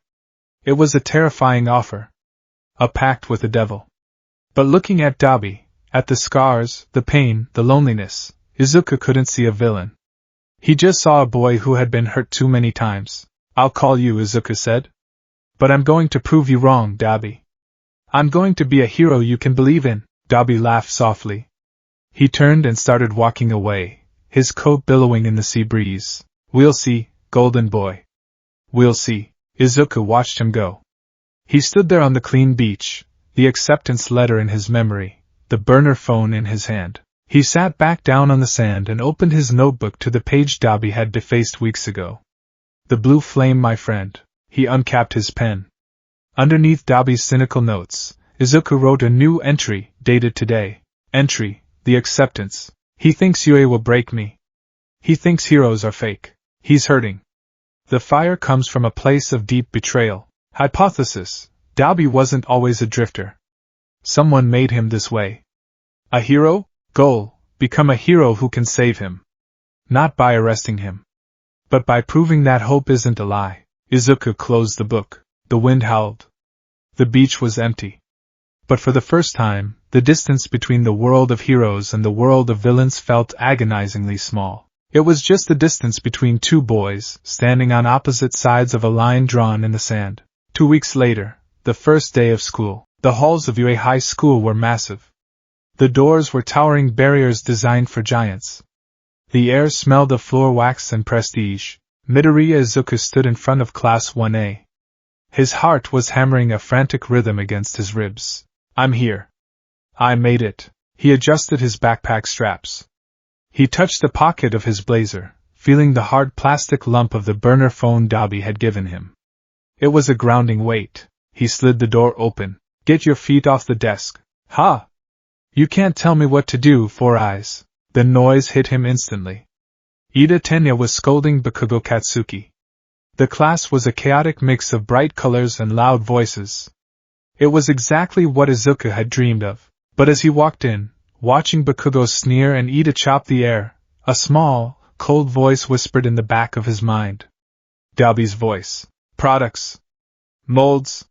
It was a terrifying offer. A pact with the devil. But looking at Dabi, at the scars, the pain, the loneliness, Izuku couldn't see a villain. He just saw a boy who had been hurt too many times. I'll call you, Izuku said. But I'm going to prove you wrong, Dabi. I'm going to be a hero you can believe in. Dabi laughed softly. He turned and started walking away, his coat billowing in the sea breeze. We'll see, golden boy. We'll see. Izuku watched him go. He stood there on the clean beach, the acceptance letter in his memory, the burner phone in his hand. He sat back down on the sand and opened his notebook to the page Dabi had defaced weeks ago. The blue flame, my friend. He uncapped his pen. Underneath Dabi's cynical notes, Izuku wrote a new entry, dated today. Entry, the acceptance. He thinks Yue will break me. He thinks heroes are fake. He's hurting. The fire comes from a place of deep betrayal. Hypothesis. Dabi wasn't always a drifter. Someone made him this way. A hero? Goal. Become a hero who can save him. Not by arresting him. But by proving that hope isn't a lie. Izuku closed the book. The wind howled. The beach was empty. But for the first time, the distance between the world of heroes and the world of villains felt agonizingly small. It was just the distance between two boys, standing on opposite sides of a line drawn in the sand. 2 weeks later, the first day of school, the halls of UA High School were massive. The doors were towering barriers designed for giants. The air smelled of floor wax and prestige. Midoriya Izuku stood in front of Class 1A. His heart was hammering a frantic rhythm against his ribs. I'm here. I made it. He adjusted his backpack straps. He touched the pocket of his blazer, feeling the hard plastic lump of the burner phone Dabi had given him. It was a grounding weight. He slid the door open. Get your feet off the desk. Ha! You can't tell me what to do, Four Eyes. The noise hit him instantly. Ida Tenya was scolding Bakugo Katsuki. The class was a chaotic mix of bright colors and loud voices. It was exactly what Izuku had dreamed of. But as he walked in, watching Bakugo sneer and Ida chop the air, a small, cold voice whispered in the back of his mind. Dabi's voice. Products. Molds.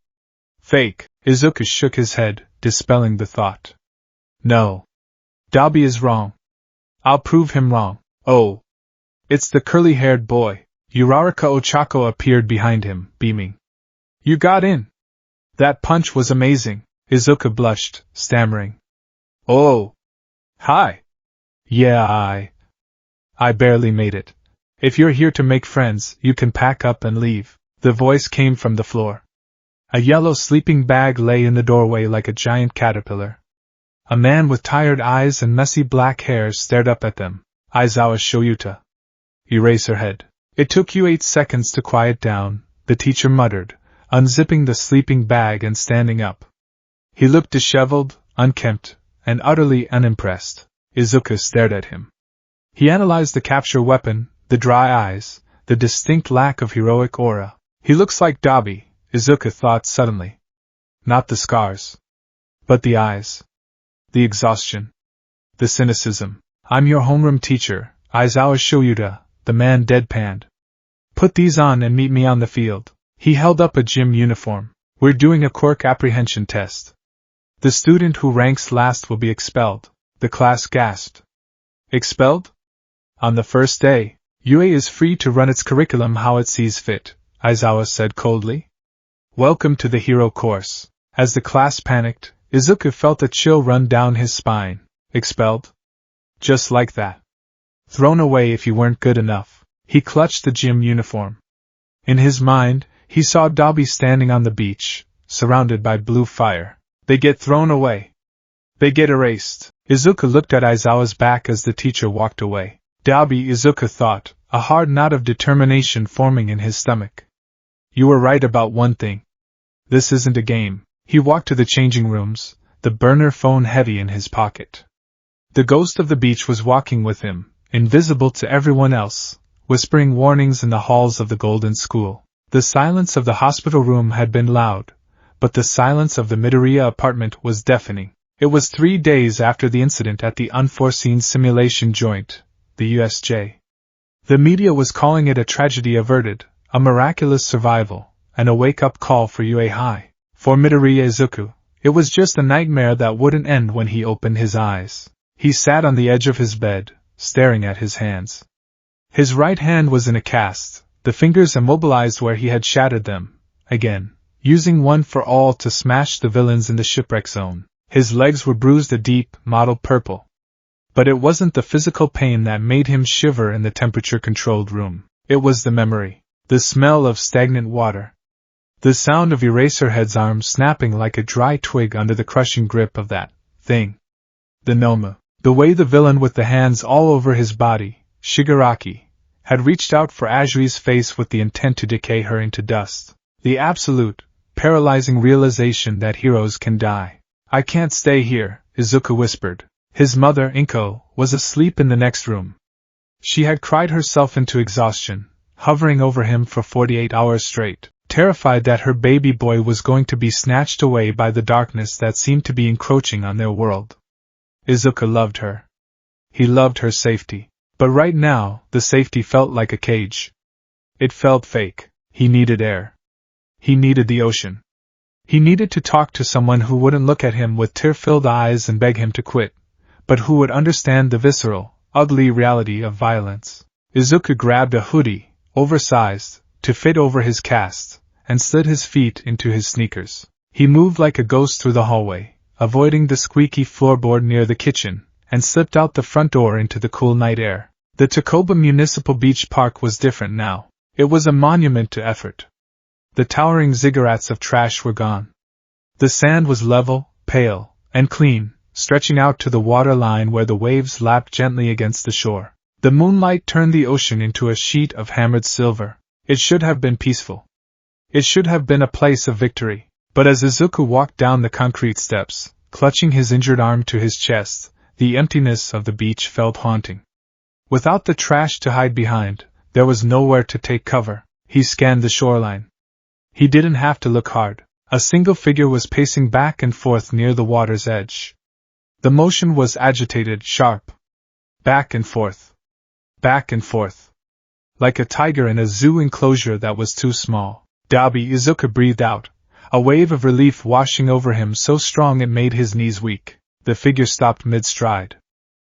Fake. Izuku shook his head, dispelling the thought. No. Dabi is wrong. I'll prove him wrong. Oh. It's the curly-haired boy. Uraraka Ochako appeared behind him, beaming. You got in. That punch was amazing. Izuku blushed, stammering. Oh. Hi. Yeah, I barely made it. If you're here to make friends, you can pack up and leave. The voice came from the floor. A yellow sleeping bag lay in the doorway like a giant caterpillar. A man with tired eyes and messy black hair stared up at them. Aizawa Shoyuta. Eraserhead. It took you 8 seconds to quiet down, the teacher muttered, unzipping the sleeping bag and standing up. He looked disheveled, unkempt, and utterly unimpressed. Izuku stared at him. He analyzed the capture weapon, the dry eyes, the distinct lack of heroic aura. He looks like Dabi, Izuku thought suddenly. Not the scars. But the eyes. The exhaustion. The cynicism. I'm your homeroom teacher, Aizawa Shoyuta, the man deadpanned. Put these on and meet me on the field. He held up a gym uniform. We're doing a quirk apprehension test. The student who ranks last will be expelled. The class gasped. Expelled? On the first day, UA is free to run its curriculum how it sees fit, Aizawa said coldly. Welcome to the hero course. As the class panicked, Izuku felt a chill run down his spine. Expelled? Just like that. Thrown away if you weren't good enough. He clutched the gym uniform. In his mind, he saw Dabi standing on the beach, surrounded by blue fire. They get thrown away. They get erased. Izuku looked at Aizawa's back as the teacher walked away. Dabi, Izuku thought, a hard knot of determination forming in his stomach. You were right about one thing. This isn't a game. He walked to the changing rooms, the burner phone heavy in his pocket. The ghost of the beach was walking with him, invisible to everyone else, whispering warnings in the halls of the Golden School. The silence of the hospital room had been loud, but the silence of the Midoriya apartment was deafening. It was 3 days after the incident at the unforeseen simulation joint, the USJ. The media was calling it a tragedy averted, a miraculous survival, and a wake-up call for UA High. For Midoriya Izuku, it was just a nightmare that wouldn't end when he opened his eyes. He sat on the edge of his bed, staring at his hands. His right hand was in a cast, the fingers immobilized where he had shattered them, again, using one for all to smash the villains in the shipwreck zone. His legs were bruised a deep, mottled purple. But it wasn't the physical pain that made him shiver in the temperature-controlled room. It was the memory, the smell of stagnant water. The sound of Eraserhead's arms snapping like a dry twig under the crushing grip of that thing. The Nomu. The way the villain with the hands all over his body, Shigaraki, had reached out for Azuri's face with the intent to decay her into dust. The absolute, paralyzing realization that heroes can die. I can't stay here, Izuku whispered. His mother, Inko, was asleep in the next room. She had cried herself into exhaustion, hovering over him for 48 hours straight, terrified that her baby boy was going to be snatched away by the darkness that seemed to be encroaching on their world. Izuku loved her. He loved her safety. But right now, the safety felt like a cage. It felt fake. He needed air. He needed the ocean. He needed to talk to someone who wouldn't look at him with tear-filled eyes and beg him to quit, but who would understand the visceral, ugly reality of violence. Izuku grabbed a hoodie, oversized, to fit over his cast, and slid his feet into his sneakers. He moved like a ghost through the hallway, avoiding the squeaky floorboard near the kitchen, and slipped out the front door into the cool night air. The Takoba Municipal Beach Park was different now. It was a monument to effort. The towering ziggurats of trash were gone. The sand was level, pale, and clean, stretching out to the water line where the waves lapped gently against the shore. The moonlight turned the ocean into a sheet of hammered silver. It should have been peaceful. It should have been a place of victory. But as Izuku walked down the concrete steps, clutching his injured arm to his chest, the emptiness of the beach felt haunting. Without the trash to hide behind, there was nowhere to take cover. He scanned the shoreline. He didn't have to look hard. A single figure was pacing back and forth near the water's edge. The motion was agitated, sharp. Back and forth. Back and forth. Like a tiger in a zoo enclosure that was too small. Dabi, Izuku breathed out, a wave of relief washing over him so strong it made his knees weak. The figure stopped mid-stride.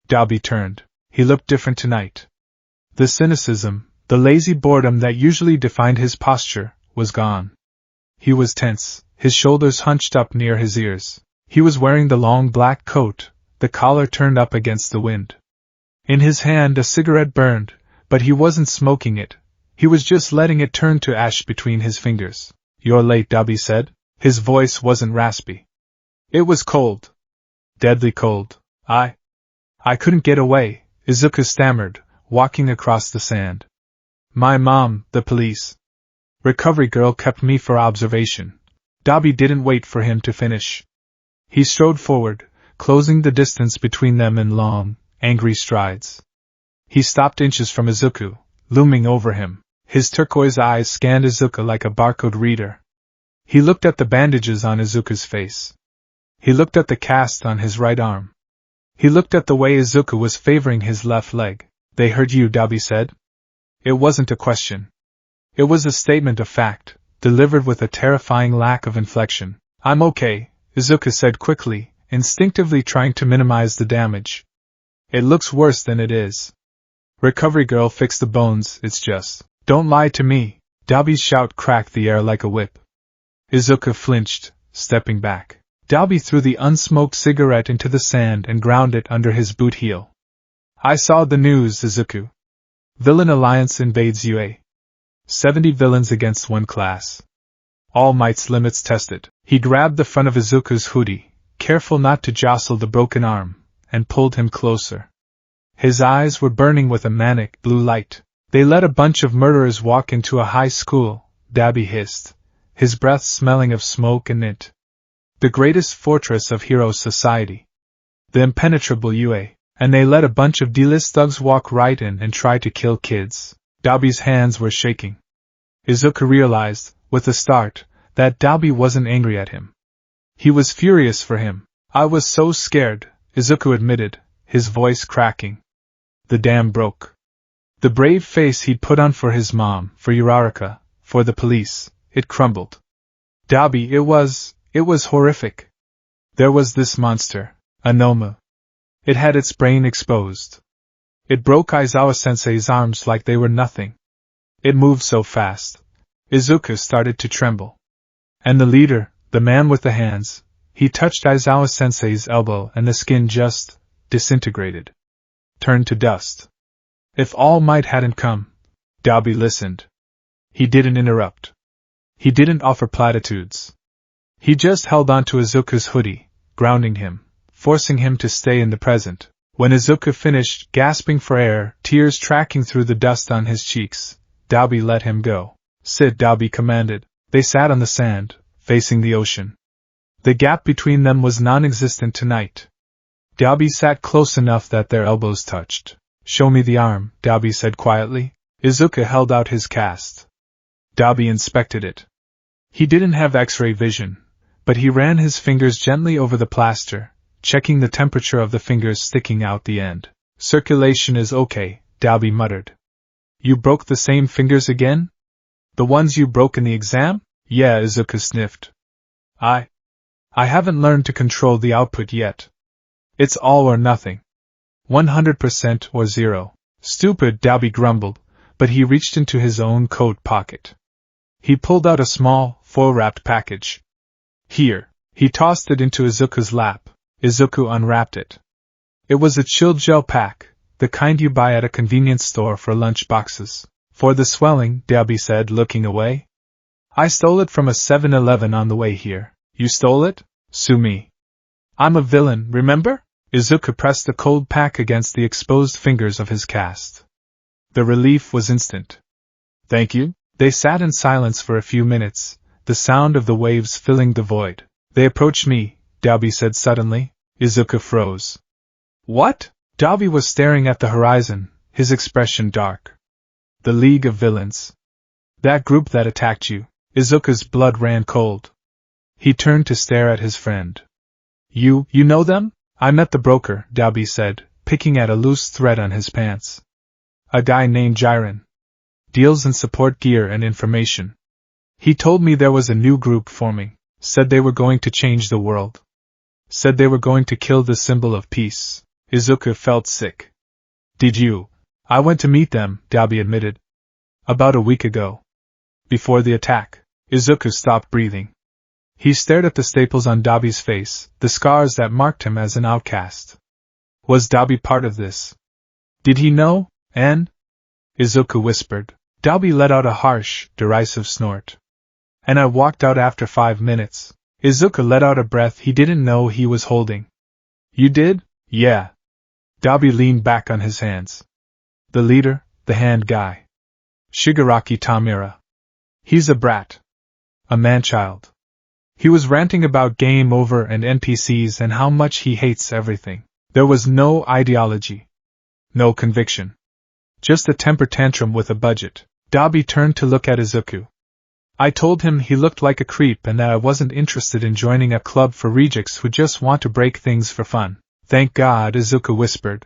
Dabi turned. He looked different tonight. The cynicism, the lazy boredom that usually defined his posture, was gone. He was tense, his shoulders hunched up near his ears. He was wearing the long black coat, the collar turned up against the wind. In his hand a cigarette burned, but he wasn't smoking it. He was just letting it turn to ash between his fingers. "You're late," Dabi said. His voice wasn't raspy. It was cold. Deadly cold. I couldn't get away," Izuku stammered, walking across the sand. "My mom, the police. Recovery girl kept me for observation." Dabi didn't wait for him to finish. He strode forward, closing the distance between them in long, angry strides. He stopped inches from Izuku, looming over him. His turquoise eyes scanned Izuku like a barcode reader. He looked at the bandages on Izuku's face. He looked at the cast on his right arm. He looked at the way Izuku was favoring his left leg. "They hurt you," Dabi said. It wasn't a question. It was a statement of fact, delivered with a terrifying lack of inflection. "I'm okay," Izuku said quickly, instinctively trying to minimize the damage. "It looks worse than it is. Recovery girl fixed the bones, it's just." "Don't lie to me," Dabi's shout cracked the air like a whip. Izuku flinched, stepping back. Dabi threw the unsmoked cigarette into the sand and ground it under his boot heel. "I saw the news, Izuku. Villain Alliance invades UA. 70 villains against one class. All Might's limits tested." He grabbed the front of Izuku's hoodie, careful not to jostle the broken arm, and pulled him closer. His eyes were burning with a manic blue light. "They let a bunch of murderers walk into a high school," Dabi hissed, his breath smelling of smoke and it. "The greatest fortress of hero society. The impenetrable UA. And they let a bunch of D-list thugs walk right in and try to kill kids." Dabi's hands were shaking. Izuku realized, with a start, that Dabi wasn't angry at him. He was furious for him. "I was so scared," Izuku admitted, his voice cracking. The dam broke. The brave face he'd put on for his mom, for Uraraka, for the police, it crumbled. Dabi, it was horrific. There was this monster, a Noma. It had its brain exposed. It broke Aizawa-sensei's arms like they were nothing. It moved so fast. Izuku started to tremble. And the leader, the man with the hands, he touched Aizawa-sensei's elbow and the skin just disintegrated. Turned to dust. If All Might hadn't come, Dabi listened. He didn't interrupt. He didn't offer platitudes. He just held onto Izuku's hoodie, grounding him, forcing him to stay in the present. When Izuku finished, gasping for air, tears tracking through the dust on his cheeks, Dabi let him go. "Sit," Dabi commanded. They sat on the sand, facing the ocean. The gap between them was non-existent tonight. Dabi sat close enough that their elbows touched. "Show me the arm," Dabi said quietly. Izuku held out his cast. Dabi inspected it. He didn't have X-ray vision, but he ran his fingers gently over the plaster, checking the temperature of the fingers sticking out the end. "Circulation is okay," Dabi muttered. "You broke the same fingers again? The ones you broke in the exam?" "Yeah," Izuku sniffed. I haven't learned to control the output yet. It's all or nothing. 100% or zero." "Stupid," Dabi grumbled, but he reached into his own coat pocket. He pulled out a small, foil-wrapped package. "Here." He tossed it into Izuku's lap. Izuku unwrapped it. It was a chilled gel pack, the kind you buy at a convenience store for lunch boxes. "For the swelling," Dabi said, looking away. "I stole it from a 7-Eleven on the way here." "You stole it? Sue me." I'm a villain, remember? Izuku pressed the cold pack against the exposed fingers of his cast. The relief was instant. Thank you. They sat in silence for a few minutes, the sound of the waves filling the void. They approached me, Dabi said suddenly. Izuku froze. What? Dabi was staring at the horizon, his expression dark. The League of Villains. That group that attacked you. Izuku's blood ran cold. He turned to stare at his friend. You know them? I met the broker, Dabi said, picking at a loose thread on his pants. A guy named Jiren. Deals in support gear and information. He told me there was a new group forming, said they were going to change the world. Said they were going to kill the symbol of peace. Izuku felt sick. Did you? I went to meet them, Dabi admitted. About a week ago. Before the attack. Izuku stopped breathing. He stared at the staples on Dabi's face, the scars that marked him as an outcast. Was Dabi part of this? Did he know, Anne? Izuku whispered. Dabi let out a harsh, derisive snort. And I walked out after 5 minutes. Izuku let out a breath he didn't know he was holding. You did? Yeah. Dabi leaned back on his hands. The leader, the hand guy. Shigaraki Tamura. He's a brat. A man-child. He was ranting about game over and NPCs and how much he hates everything. There was no ideology. No conviction. Just a temper tantrum with a budget. Dabi turned to look at Izuku. I told him he looked like a creep and that I wasn't interested in joining a club for rejects who just want to break things for fun. Thank God, Izuku whispered.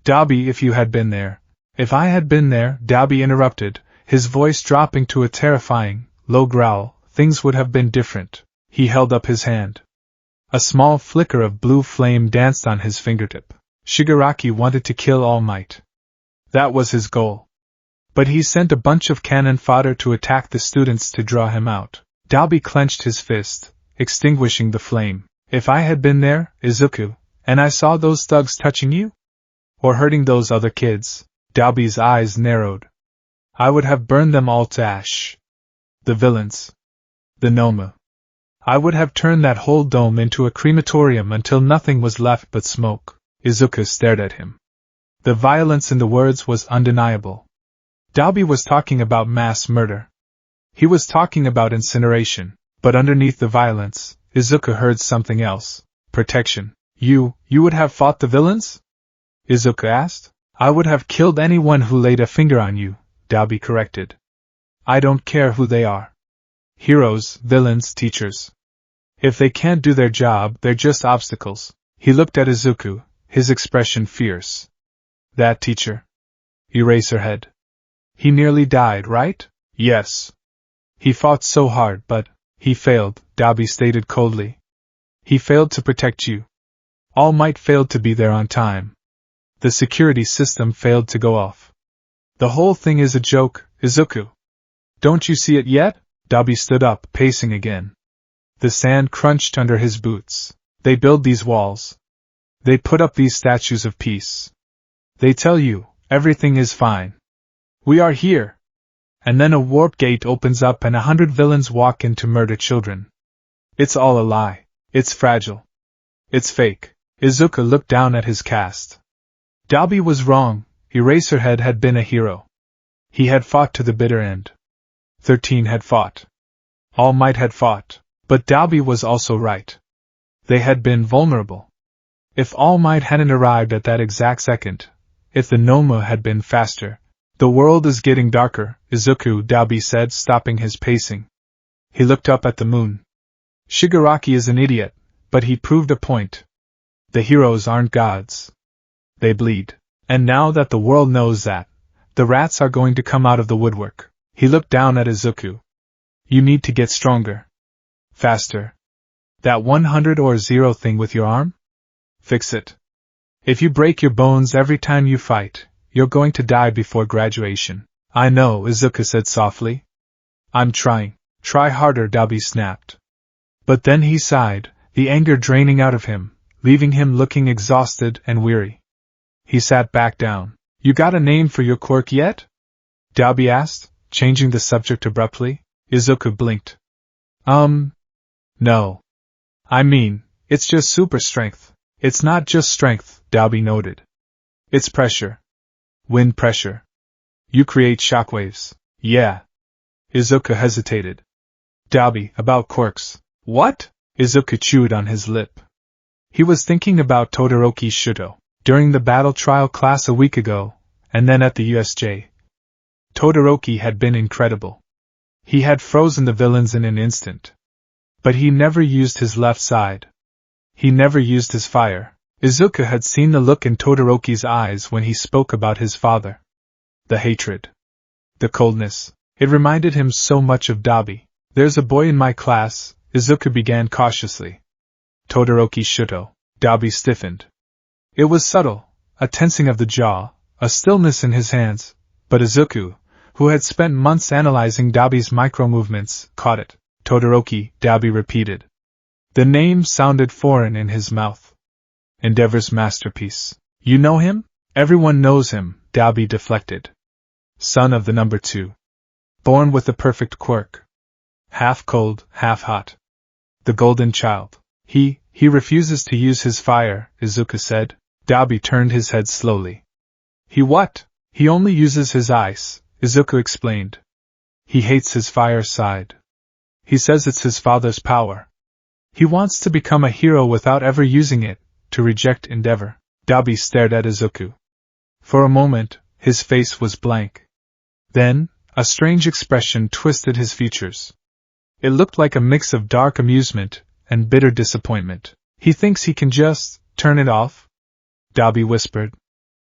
Dabi, if you had been there. If I had been there, Dabi interrupted, his voice dropping to a terrifying, low growl, things would have been different. He held up his hand. A small flicker of blue flame danced on his fingertip. Shigaraki wanted to kill All Might. That was his goal. But he sent a bunch of cannon fodder to attack the students to draw him out. Dabi clenched his fist, extinguishing the flame. If I had been there, Izuku, and I saw those thugs touching you? Or hurting those other kids, Dabi's eyes narrowed. I would have burned them all to ash. The villains. The Noma. I would have turned that whole dome into a crematorium until nothing was left but smoke. Izuku stared at him. The violence in the words was undeniable. Dabi was talking about mass murder. He was talking about incineration, but underneath the violence, Izuku heard something else. Protection. You would have fought the villains? Izuku asked. I would have killed anyone who laid a finger on you, Dabi corrected. I don't care who they are. Heroes, villains, teachers. If they can't do their job, they're just obstacles. He looked at Izuku, his expression fierce. That teacher. Eraserhead. He nearly died, right? Yes. He fought so hard, but he failed, Dabi stated coldly. He failed to protect you. All Might failed to be there on time. The security system failed to go off. The whole thing is a joke, Izuku. Don't you see it yet? Dabi stood up, pacing again. The sand crunched under his boots. They build these walls. They put up these statues of peace. They tell you, everything is fine. We are here. And then a warp gate opens up and 100 villains walk in to murder children. It's all a lie. It's fragile. It's fake. Izuku looked down at his cast. Dabi was wrong. Eraserhead had been a hero. He had fought to the bitter end. 13 had fought. All Might had fought. But Dabi was also right. They had been vulnerable. If All Might hadn't arrived at that exact second, if the Noma had been faster. The world is getting darker, Izuku, Dabi said, stopping his pacing. He looked up at the moon. Shigaraki is an idiot, but he proved a point. The heroes aren't gods. They bleed. And now that the world knows that, the rats are going to come out of the woodwork. He looked down at Izuku. You need to get stronger. Faster. That 100 or 0 thing with your arm? Fix it. If you break your bones every time you fight, you're going to die before graduation. I know, Izuku said softly. I'm trying. Try harder, Dabi snapped. But then he sighed, the anger draining out of him, leaving him looking exhausted and weary. He sat back down. You got a name for your quirk yet? Dabi asked, changing the subject abruptly. Izuku blinked. No. I mean, It's just super strength. It's not just strength, Dabi noted. It's pressure. Wind pressure. You create shockwaves. Yeah. Izuku hesitated. Dabi, about quirks. What? Izuku chewed on his lip. He was thinking about Todoroki Shuto, during the battle trial class a week ago, and then at the USJ. Todoroki had been incredible. He had frozen the villains in an instant. But he never used his left side. He never used his fire. Izuku had seen the look in Todoroki's eyes when he spoke about his father. The hatred. The coldness. It reminded him so much of Dabi. There's a boy in my class, Izuku began cautiously. Todoroki Shuto. Dabi stiffened. It was subtle, a tensing of the jaw, a stillness in his hands, but Izuku, who had spent months analyzing Dabi's micro-movements, caught it. Todoroki, Dabi repeated. The name sounded foreign in his mouth. Endeavor's masterpiece. You know him? Everyone knows him, Dabi deflected. Son of the number 2. Born with the perfect quirk. Half cold, half hot. The golden child. He refuses to use his fire, Izuku said. Dabi turned his head slowly. He what? He only uses his ice, Izuku explained. He hates his fire side. He says it's his father's power. He wants to become a hero without ever using it, to reject endeavor. Dabi stared at Izuku. For a moment, his face was blank. Then, a strange expression twisted his features. It looked like a mix of dark amusement and bitter disappointment. He thinks he can just turn it off? Dabi whispered.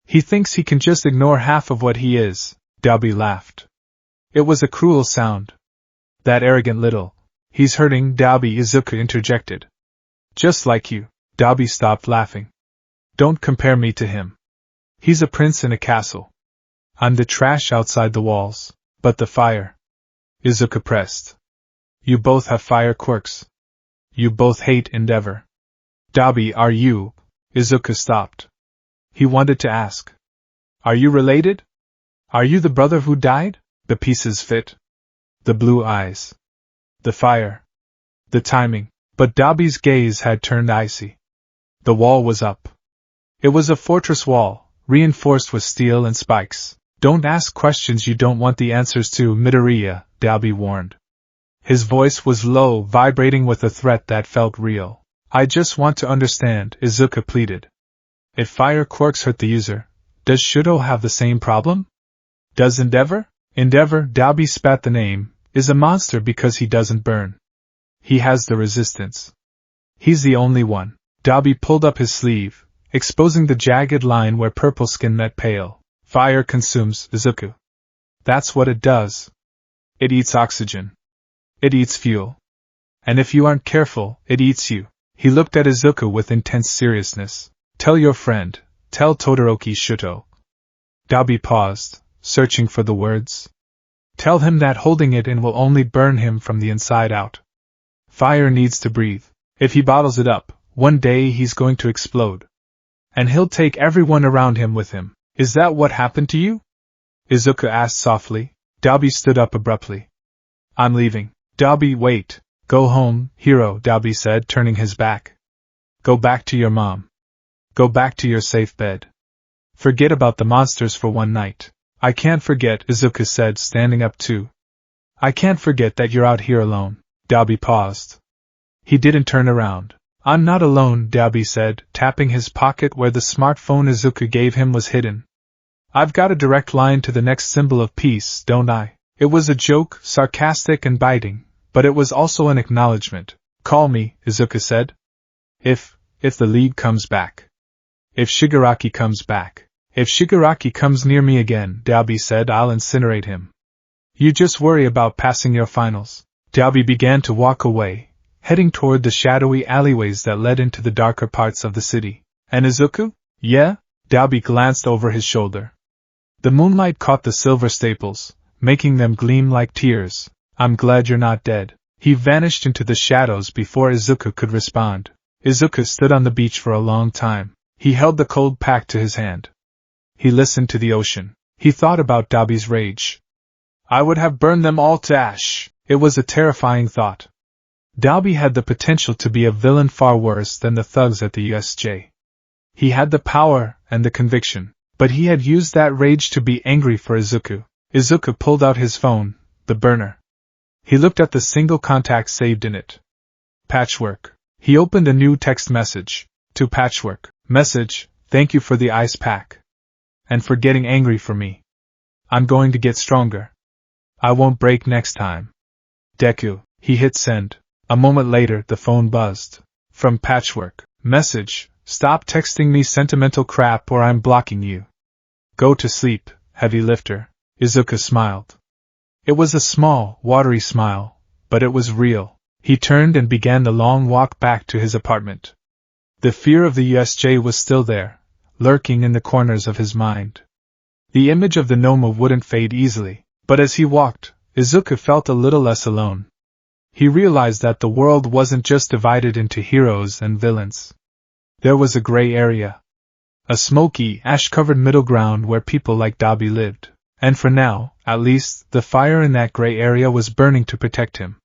He thinks he can just ignore half of what he is, Dabi laughed. It was a cruel sound. That arrogant little. He's hurting, Dabi, Izuku interjected. Just like you. Dabi stopped laughing. Don't compare me to him. He's a prince in a castle. I'm the trash outside the walls, but the fire. Izuku pressed. You both have fire quirks. You both hate endeavor. Dabi, are you? Izuku stopped. He wanted to ask. Are you related? Are you the brother who died? The pieces fit. The blue eyes. The fire. The timing. But Dabi's gaze had turned icy. The wall was up. It was a fortress wall, reinforced with steel and spikes. Don't ask questions you don't want the answers to, Midoriya, Dabi warned. His voice was low, vibrating with a threat that felt real. I just want to understand, Izuku pleaded. If fire quirks hurt the user, does Shuto have the same problem? Does Endeavor? Endeavor, Dabi spat the name, is a monster because he doesn't burn. He has the resistance. He's the only one. Dabi pulled up his sleeve, exposing the jagged line where purple skin met pale. Fire consumes, Izuku. That's what it does. It eats oxygen. It eats fuel. And if you aren't careful, it eats you. He looked at Izuku with intense seriousness. Tell your friend, tell Todoroki Shuto. Dabi paused, searching for the words. Tell him that holding it in will only burn him from the inside out. Fire needs to breathe. If he bottles it up, one day he's going to explode. And he'll take everyone around him with him. Is that what happened to you? Izuku asked softly. Dabi stood up abruptly. I'm leaving. Dabi, wait. Go home, hero, Dabi said, turning his back. Go back to your mom. Go back to your safe bed. Forget about the monsters for one night. I can't forget, Izuku said, standing up too. I can't forget that you're out here alone. Dabi paused. He didn't turn around. I'm not alone, Dabi said, tapping his pocket where the smartphone Izuku gave him was hidden. I've got a direct line to the next symbol of peace, don't I? It was a joke, sarcastic and biting, but it was also an acknowledgement. Call me, Izuku said. If the league comes back. If Shigaraki comes back. If Shigaraki comes near me again, Dabi said, I'll incinerate him. You just worry about passing your finals. Dabi began to walk away, heading toward the shadowy alleyways that led into the darker parts of the city. And Izuku? Yeah? Dabi glanced over his shoulder. The moonlight caught the silver staples, making them gleam like tears. I'm glad you're not dead. He vanished into the shadows before Izuku could respond. Izuku stood on the beach for a long time. He held the cold pack to his hand. He listened to the ocean. He thought about Dabi's rage. I would have burned them all to ash. It was a terrifying thought. Dabi had the potential to be a villain far worse than the thugs at the USJ. He had the power and the conviction, but he had used that rage to be angry for Izuku. Izuku pulled out his phone, the burner. He looked at the single contact saved in it. Patchwork. He opened a new text message. To Patchwork. Message, thank you for the ice pack. And for getting angry for me. I'm going to get stronger. I won't break next time. Deku. He hit send. A moment later, the phone buzzed. From Patchwork. Message, stop texting me sentimental crap or I'm blocking you. Go to sleep, heavy lifter. Izuku smiled. It was a small, watery smile, but it was real. He turned and began the long walk back to his apartment. The fear of the USJ was still there, lurking in the corners of his mind. The image of the Noma wouldn't fade easily, but as he walked, Izuku felt a little less alone. He realized that the world wasn't just divided into heroes and villains. There was a gray area. A smoky, ash-covered middle ground where people like Dabi lived. And for now, at least, the fire in that gray area was burning to protect him.